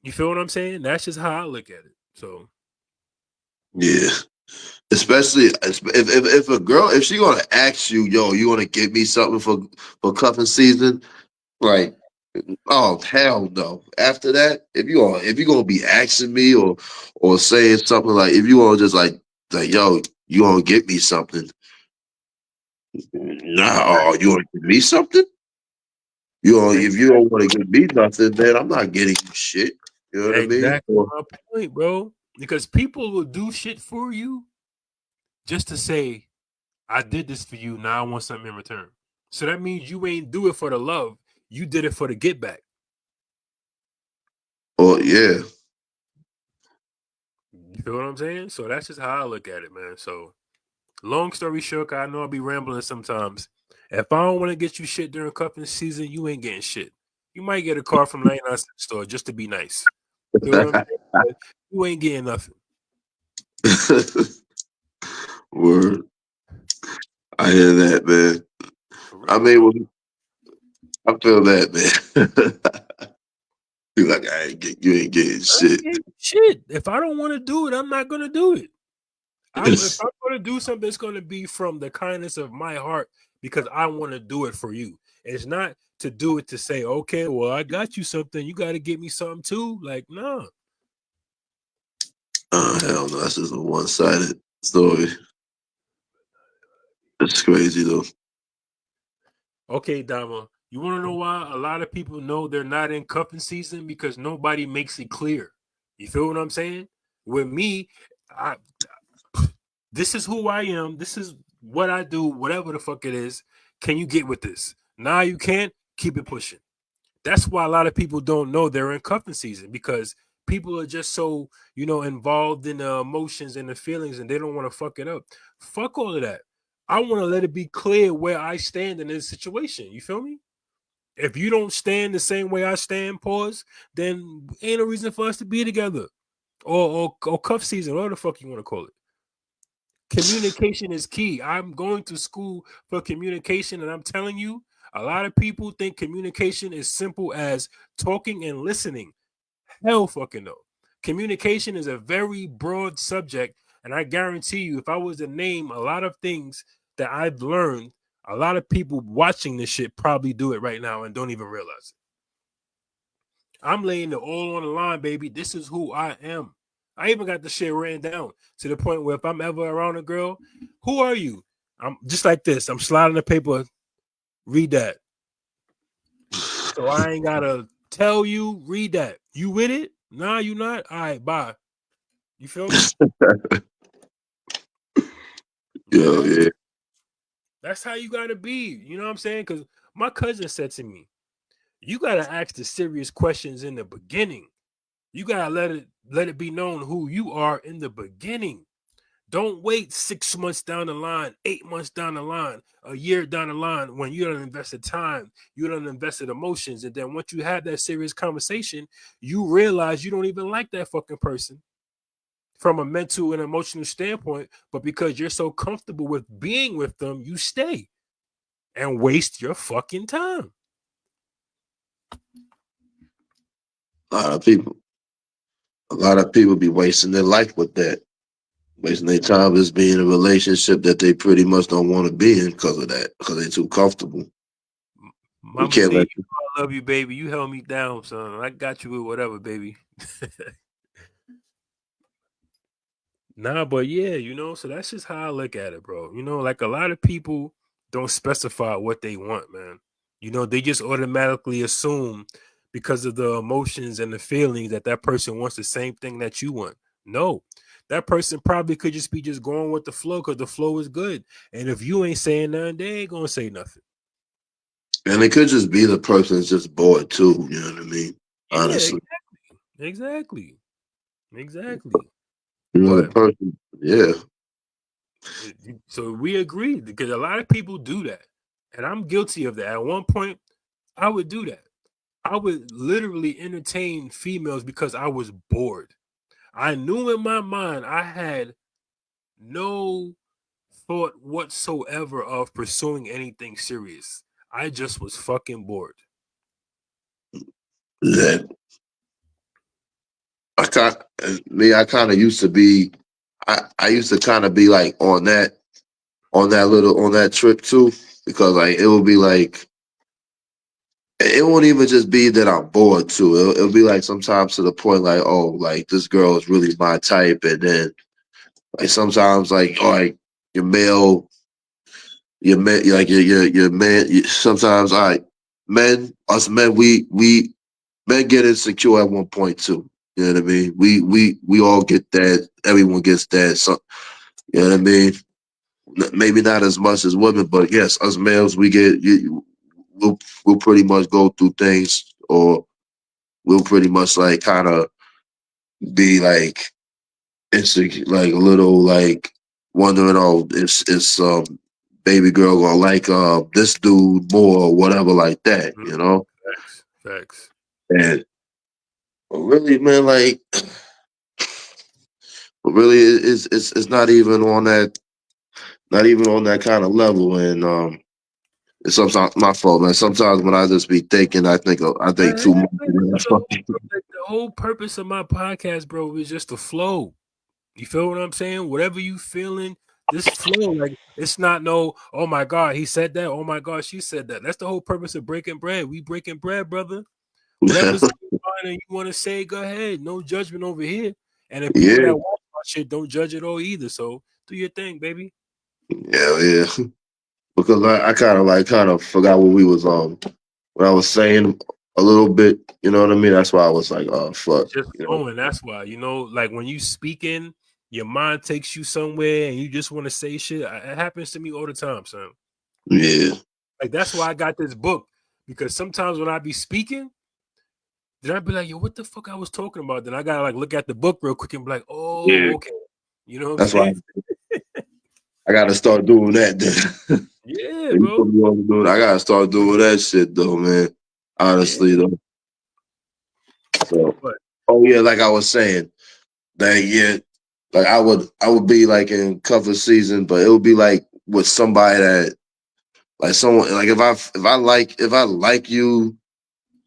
You feel what I'm saying? That's just how I look at it. So Yeah. Especially if a girl, if she gonna ask you, yo, you wanna get me something for cuffing season, like, oh hell no. After that, if you gonna be asking me or saying something like, if you wanna just like yo, you wanna get me something, no, you wanna give me something? If you don't want to give me nothing, then I'm not getting you shit. You know what I mean? exactly my point, bro. Because people will do shit for you just to say, I did this for you. Now I want something in return. So that means you ain't do it for the love. You did it for the get back. Or yeah, You feel what I'm saying? So that's just how I look at it, man. So Long story short, 'cause I know I'll be rambling sometimes. If I don't want to get you shit during cuffing season, you ain't getting shit. You might get a car from 99 cent store just to be nice. Feel what I'm saying? But you ain't getting nothing. Word. I hear that, man. For I real, mean, bro. I feel that, man. You like you ain't getting I ain't shit. getting shit. If I don't want to do it, I'm not gonna do it. If I'm gonna do something, it's gonna be from the kindness of my heart because I want to do it for you. It's not to do it to say, okay, well, I got you something. You got to get me something too. Like, no. Hell no, that's just a one sided story. That's crazy though. Okay, Dama. You want to know why a lot of people know they're not in cuffing season because nobody makes it clear. You feel what I'm saying? With me, I this is who I am. This is what I do. Whatever the fuck it is. Can you get with this? Nah, you can't. Keep it pushing. That's why a lot of people don't know they're in cuffing season because people are just so involved in the emotions and the feelings and they don't want to fuck it up. Fuck all of that. I want to let it be clear where I stand in this situation. You feel me? If you don't stand the same way I stand, pause, then ain't no reason for us to be together. Or cuff season, whatever the fuck you want to call it. Communication is key. I'm going to school for communication, and I'm telling you, a lot of people think communication is simple as talking and listening. Hell fucking no. Communication is a very broad subject, and I guarantee you, if I was to name a lot of things that I've learned, a lot of people watching this shit probably do it right now and don't even realize it. I'm laying it all on the line, baby. This is who I am. I even got the shit written down to the point where if I'm ever around a girl, who are you? I'm just like this. I'm sliding the paper. Read that. So I ain't gotta tell you. Read that. You with it? Nah, you not. All right, bye. You feel me? Yo, Yeah, yeah. that's how you gotta be. You know what I'm saying? Because my cousin said to me, "You gotta ask the serious questions in the beginning. You gotta let it be known who you are in the beginning. Don't wait 6 months down the line, 8 months down the line, a year down the line when you don't invested time, you don't invested emotions, and then once you have that serious conversation, you realize you don't even like that fucking person from a mental and emotional standpoint, but because you're so comfortable with being with them, you stay and waste your fucking time. A lot of people, a lot of people be wasting their life with that, wasting their time just being in a relationship that they pretty much don't want to be in because of that, because they're too comfortable. You Mama can't say, you let. know I love you, baby. You held me down, son. I got you with whatever, baby. Nah, but yeah, so that's just how I look at it, bro. Like a lot of people don't specify what they want, man. They just automatically assume because of the emotions and the feelings that that person wants the same thing that you want. No, that person probably could just be just going with the flow because the flow is good. And if you ain't saying nothing, they ain't gonna say nothing. And it could just be the person's just bored too. You know what I mean? Yeah, Honestly, exactly, exactly. you know the But person. Yeah, so we agree because a lot of people do that, and I'm guilty of that. At one point, I would do that. I would literally entertain females because I was bored. I knew in my mind I had no thought whatsoever of pursuing anything serious. I just was fucking bored. that I kind me. I kind of used to be. I used to kind of be like on that trip too, because like it would be like it won't even just be that I'm bored too. It'll be like sometimes to the point like, oh, like this girl is really my type, and then like sometimes like, oh, like your male, your man, like your man. Sometimes men, us men, we men get insecure at one point too. You know what I mean? We all get that. Everyone gets that. So you know what I mean? Maybe not as much as women, but yes, us males, we'll pretty much go through things, or we'll pretty much like kind of be like insecure, like a little like. wondering, oh, is baby girl gonna like this dude more or whatever like that, Mhm. you know? Facts. Facts. And but really, man, like, but really, it's not even on that, not even on that kind of level. And it's sometimes my fault, man. Sometimes when I just be thinking, I think That too much. happens. That's the whole purpose of my podcast, bro, is just to flow. You feel what I'm saying? Whatever you feeling, this flow. Like it's not no, oh my God, he said that. Oh my God, she said that. That's the whole purpose of breaking bread. We breaking bread, brother. Whatever's on your mind and you want to say, go ahead. No judgment over here. And the people Yeah, that watch my shit don't judge it all either. So do your thing, baby. yeah. Because I kind of forgot what we was what I was saying a little bit. You know what I mean? That's why I was like, oh fuck, Just you know? flowing. That's why. Like when you speaking, your mind takes you somewhere and you just want to say shit. It happens to me all the time, son. Yeah, Like that's why I got this book. Because sometimes when I be speaking, then I'd be like, yo, what the fuck I was talking about? Then I gotta like look at the book real quick and be like, yeah. oh, okay. You know what I'm That's why saying? I got to start doing that. Then Yeah, you put bro. me on to do it. I got to start doing that shit though, man. Yeah. Honestly though. So, But oh yeah, like I was saying, that yeah, like I would be like in cover season, but it would be like with somebody that like someone like if I like you,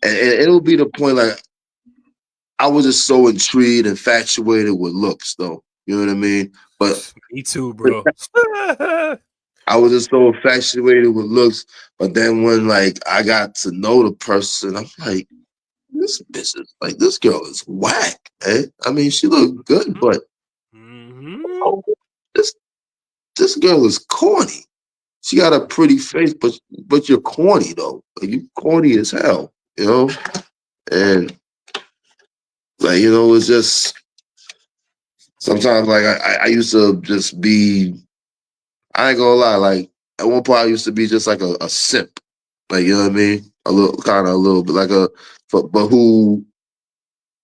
and it'll be the point like I was just so intrigued, infatuated with looks, though. You know what I mean? But me too, bro. I was just so infatuated with looks. But then when like I got to know the person, I'm like, this bitch is like this girl is whack. Eh? I mean, she looked good, but Mm-hmm. oh, this this girl is corny. She got a pretty face, but you're corny though. Like you corny as hell, you know. And like it's just sometimes like I used to just be. I ain't gonna lie, like at one point I used to be just like a simp. Like you know what I mean? A little bit like but who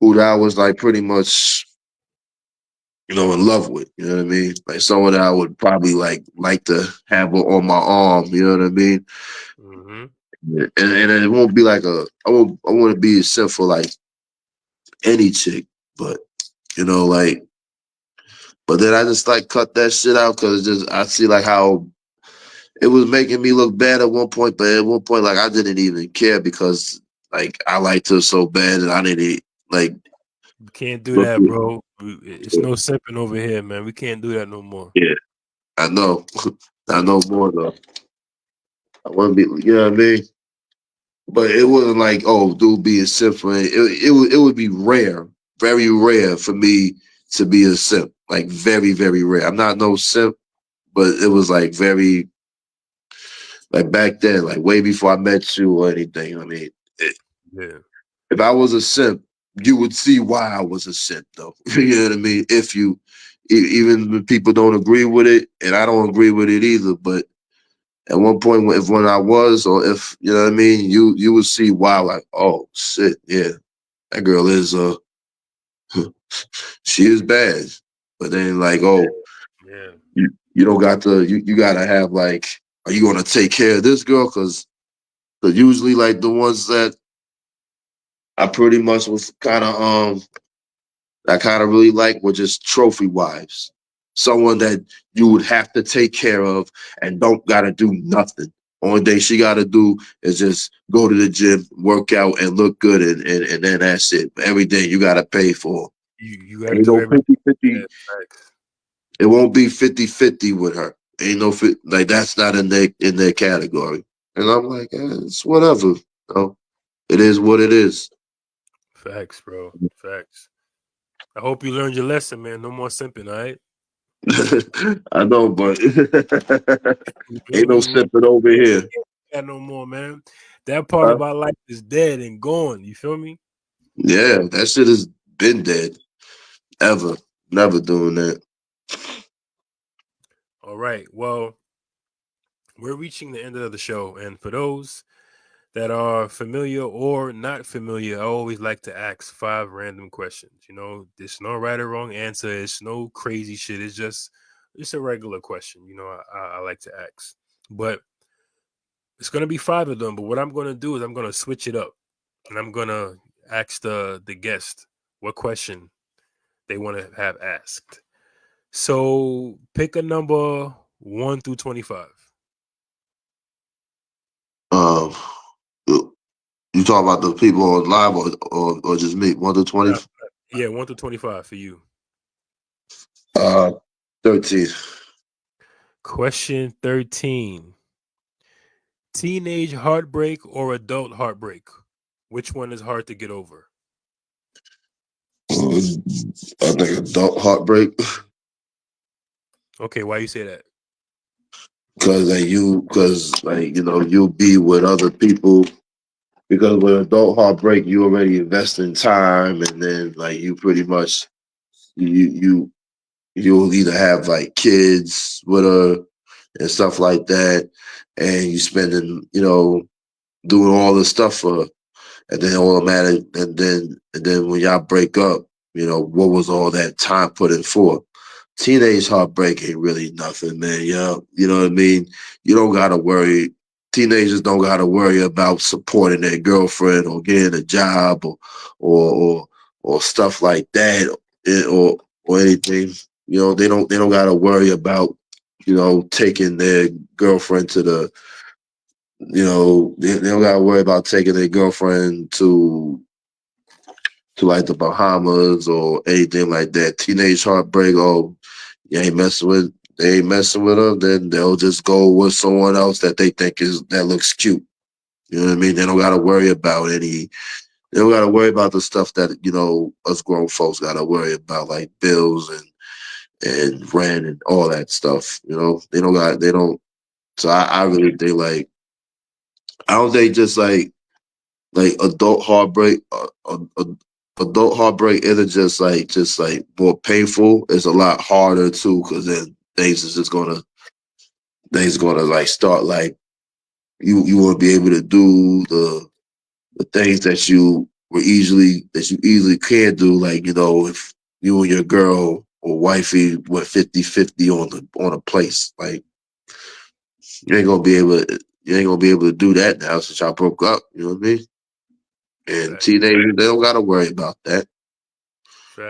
that I was like pretty much, in love with, you know what I mean? Like someone that I would probably like to have on my arm, you know what I mean? Mm-hmm. Yeah. And it won't be like I wouldn't be a simp for like any chick, but like but then I just like cut that shit out because just I see like how it was making me look bad at one point, but at one point, like I didn't even care because like I liked her so bad and I didn't like We can't do look. that, bro. It's no simping over here, man. We can't do that no more. Yeah, I know, I know more though. I want to be, you know what I mean. But it wasn't like, oh, dude, be a simp for it. It would be rare, very rare for me to be a simp. Like very, very rare. I'm not no simp, but it was like very like back then, like way before I met you or anything. I mean, Yeah. if I was a simp, you would see why I was a simp, though. You know what I mean? If you, even when people don't agree with it, and I don't agree with it either, but at one point, if when I was, or if you know what I mean, you would see why. Like, oh shit, yeah, that girl is she is bad. But then like, oh, Yeah. you don't got to, you gotta have like, are you gonna take care of this girl? Because usually like the ones that I pretty much was kind of I kind of really like were just trophy wives. Someone that you would have to take care of and don't got to do nothing. Only thing she got to do is just go to the gym, work out, and look good, and then that's it. Everything you got to pay for. You got to Ain't do no everything. 50-50. Yeah, facts. It won't be 50-50 with her. Ain't no like that's not in their category. And I'm like, it's whatever. It is what it is. Facts, bro. Facts. I hope you learned your lesson, man. No more simping, all right? I know, but You feel ain't no me? sipping over We here. can't do that no more, man. That part Huh? of our life is dead and gone. You feel me? Yeah, that shit has been dead. Ever. Never doing that. All right. Well, we're reaching the end of the show. And for those that are familiar or not familiar, I always like to ask 5 random questions. There's no right or wrong answer. It's no crazy shit. It's just It's a regular question, I like to ask. But it's gonna be five of them. But what I'm gonna do is I'm gonna switch it up, and I'm gonna ask the guest what question they want to have asked. So pick a number 1 through 25. Um, you talk about the people on live or just me? 1 to 20. Uh, yeah, 1 through 25 for you. Uh, 13. Question 13. Teenage heartbreak or adult heartbreak? Which one is hard to get over? I think adult heartbreak Okay, why you say that? because like you'll be with other people because with adult heartbreak you already invest in time and then like you pretty much you you'll either have like kids with her and stuff like that and you spending doing all this stuff for her and then automatic and then when y'all break up, what was all that time put in for? Teenage heartbreak ain't really nothing, man. Yeah, you know what I mean. You don't gotta worry. Teenagers don't gotta worry about supporting their girlfriend or getting a job or or, or stuff like that or anything. They don't gotta worry about taking their girlfriend to the they don't gotta worry about taking their girlfriend to like the Bahamas or anything like that. Teenage heartbreak. Oh, you ain't messing with. They ain't messing with her. Then they'll just go with someone else that they think that looks cute. You know what I mean? They don't got to worry about any. They don't got to worry about the stuff that us grown folks got to worry about, like bills and rent and all that stuff. They don't got. They don't. So I really think like I don't think just like adult heartbreak isn't just like more painful. It's a lot harder too because then things gonna like start like you won't be able to do the things that you easily can do, like if you and your girl or wifey were 50-50 on a place, like you ain't gonna be able to do that now since y'all broke up. You know what I mean? And Facts, teenagers, they don't gotta worry about that.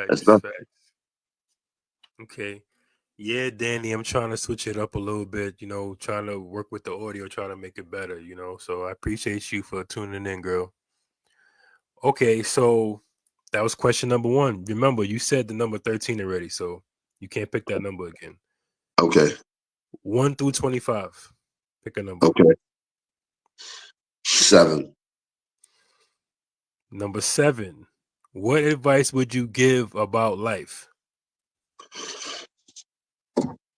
That's facts, not facts. Okay. Yeah, Danny, I'm trying to switch it up a little bit, trying to work with the audio, trying to make it better. So I appreciate you for tuning in, girl. Okay, so that was question number one. Remember, you said the number 13 already, so you can't pick that number again. okay. 1 through 25. Pick a number. Okay. 7. Number 7. What advice would you give about life?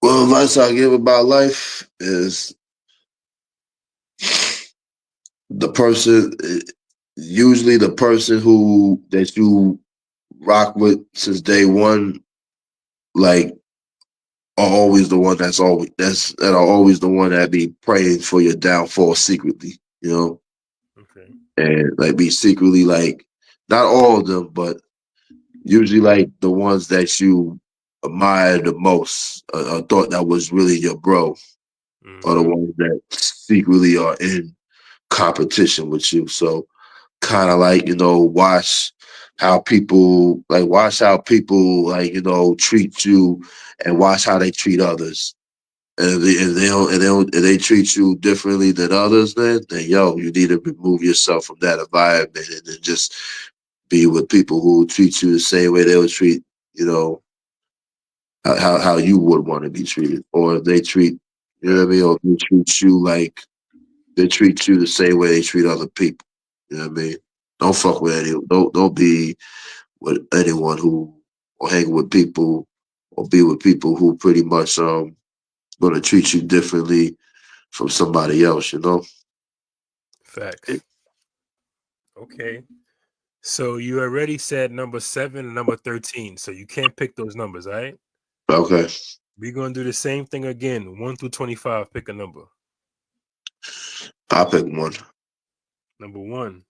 Well, advice I give about life is the person, usually the person who that you rock with since day one, like are always the one that are always the one that be praying for your downfall secretly, Okay. and like be secretly like not all of them, but usually like the ones that you admire the most, thought that was really your bro, are the Mm-hmm. ones that secretly are in competition with you. So kind of like watch how people like treat you and watch how they treat others. And they treat you differently than others, then yo, you need to remove yourself from that environment and then just be with people who treat you the same way they would treat, you know, how you would want to be treated. Or if they treat you know what I mean, Facts. or they treat you the same way they treat other people. You know what I mean? Don't fuck with don't be with anyone who or hang with people or be with people who pretty much gonna treat you differently from somebody else. Facts. Okay. So you already said number 7 and number 13. So you can't pick those numbers, all right? Okay. We're gonna do the same thing again. 1 through 25. Pick a number. I'll pick one. Number 1.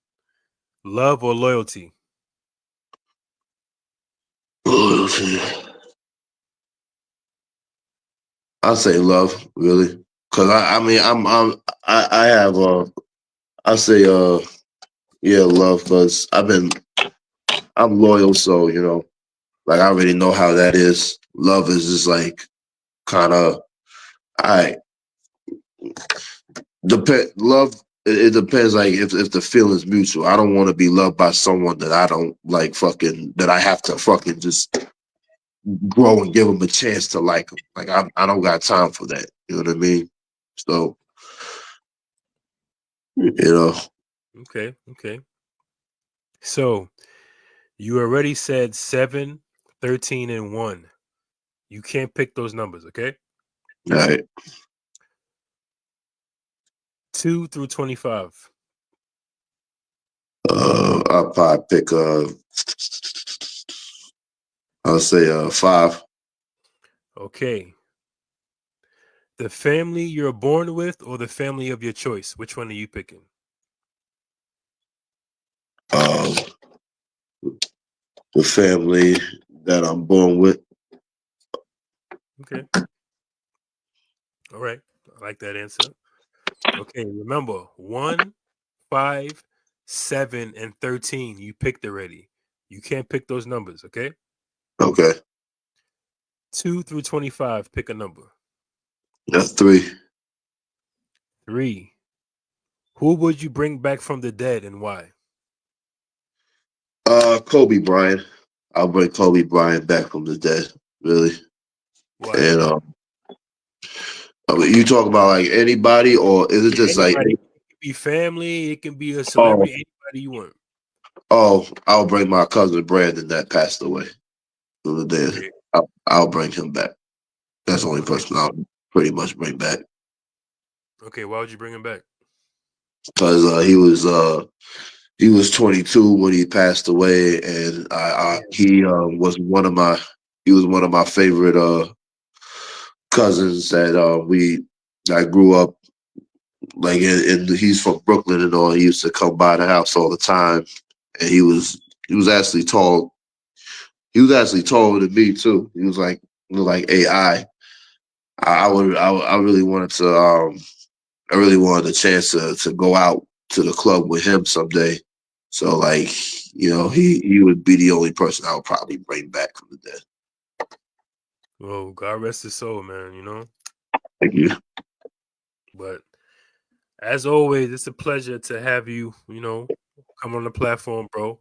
Love or loyalty? Loyalty. I say love, really, because I mean, I have I say yeah, love, because I'm loyal, so like I already know how that is. Love is just like kind of I depend love. It depends, like if the feeling's mutual. I don't want to be loved by someone that I don't like, fucking that I have to fucking just grow and give them a chance to like them. Like I don't got time for that. You know what I mean? So you know, Okay, okay. So you already said 7, 13, and 1. You can't pick those numbers, okay? right. 2 through 25. I'll probably pick I'll say 5. Okay. The family you're born with or the family of your choice? Which one are you picking? Um, the family that I'm born with. Okay. All right. I like that answer. Okay. Remember 1, 5, 7, and 13. You picked already. You can't pick those numbers, okay? Okay, 2 through 25. Pick a number. that's 3. 3. Who would you bring back from the dead and why? Kobe Bryant. I'll bring Kobe Bryant back from the dead. Really, Why? and I mean, you talk about like anybody, or is it Yeah, just like, anybody. It can be family. It can be a oh, celebrity. Anybody you want. I'll bring my cousin Brandon that passed away from the dead. Okay. I'll bring him back. That's the only Okay. person I'll pretty much bring back, Okay. Why would you bring him back? because he was 22 when he passed away, and Damn. he he was one of my favorite cousins that we I grew up like he's from Brooklyn and all. He used to come by the house all the time, and he was actually tall. He was actually taller than me too. He was like AI. I really wanted to I really wanted a chance to go out to the club with him someday. So like, he would be the only person I would probably bring back from the dead. Well, God rest his soul, man. Thank you. But as always, it's a pleasure to have you. Come on the platform, bro.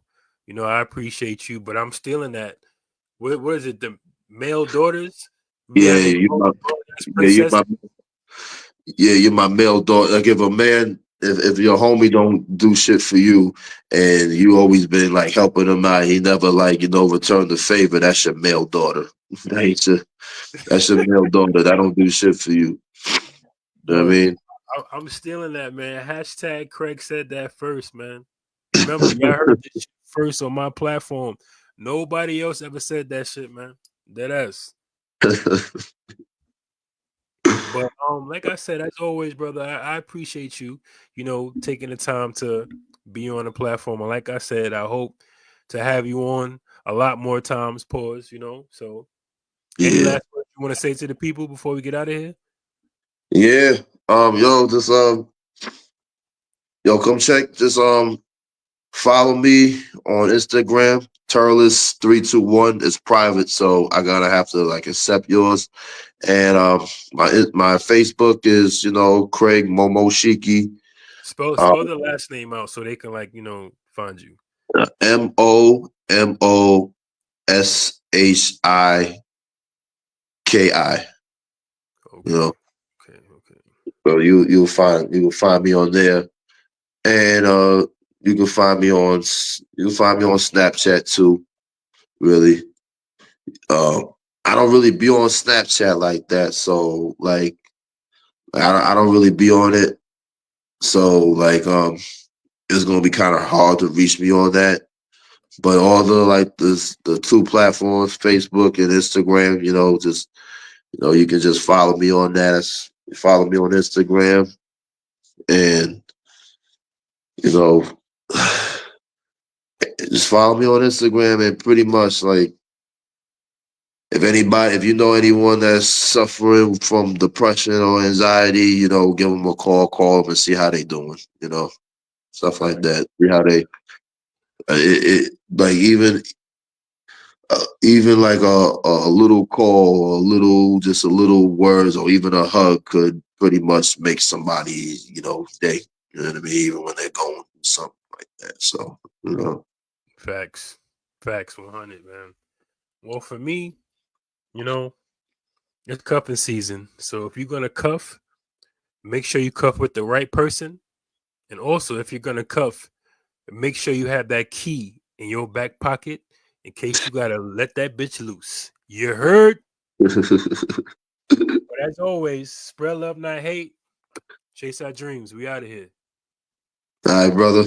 I appreciate you, but I'm stealing that. What is it? The male daughters? We Yeah, having you grown my ass yeah, you princesses. my yeah, you're my male dog. Like if a man, if your homie don't do shit for you, and you always been like helping him out, he never like return the favor. That's your male daughter. That ain't your That's your male daughter. That don't do shit for you. You know what I Bro, mean? I'm stealing that, man. Hashtag Craig said that first, man. Remember, y'all heard this shit first on my platform. Nobody else ever said that shit, man. Dead ass. But like I said, as always, brother, I appreciate you, taking the time to be on the platform. And like I said, I hope to have you on a lot more times, pause. So any Yeah, last words you want to say to the people before we get out of here? yeah. Just come check. Just follow me on Instagram. Turles321 is private, so I gotta have to like accept yours. And my Facebook is Craig Momoshiki. Spell the last name out so they can find you. Momoshiki. You Okay. know, Okay. Okay. so you'll find me on there, and you can find me on Snapchat too. Really, uh, I don't really be on Snapchat like that, so like I don't really be on it. So like it's gonna be kind of hard to reach me on that. But all the two platforms, Facebook and Instagram, just you can just follow me on that. Follow me on Instagram, and you know, just follow me on Instagram, and pretty much like if you know anyone that's suffering from depression or anxiety, give them a call them and see how they doing. Stuff like Facts. that. See how they, like even like a little call, or just a little words, or even a hug could pretty much make somebody, day. You know what I mean? Even when they're going through something like that. So, Facts. Facts 100, man. Well, for me, you know, it's cuffing season. So if you're gonna cuff, make sure you cuff with the right person. And also, if you're gonna cuff, make sure you have that key in your back pocket in case you gotta let that bitch loose. You heard? But as always, spread love, not hate. Chase our dreams. We out of here. all right, brother.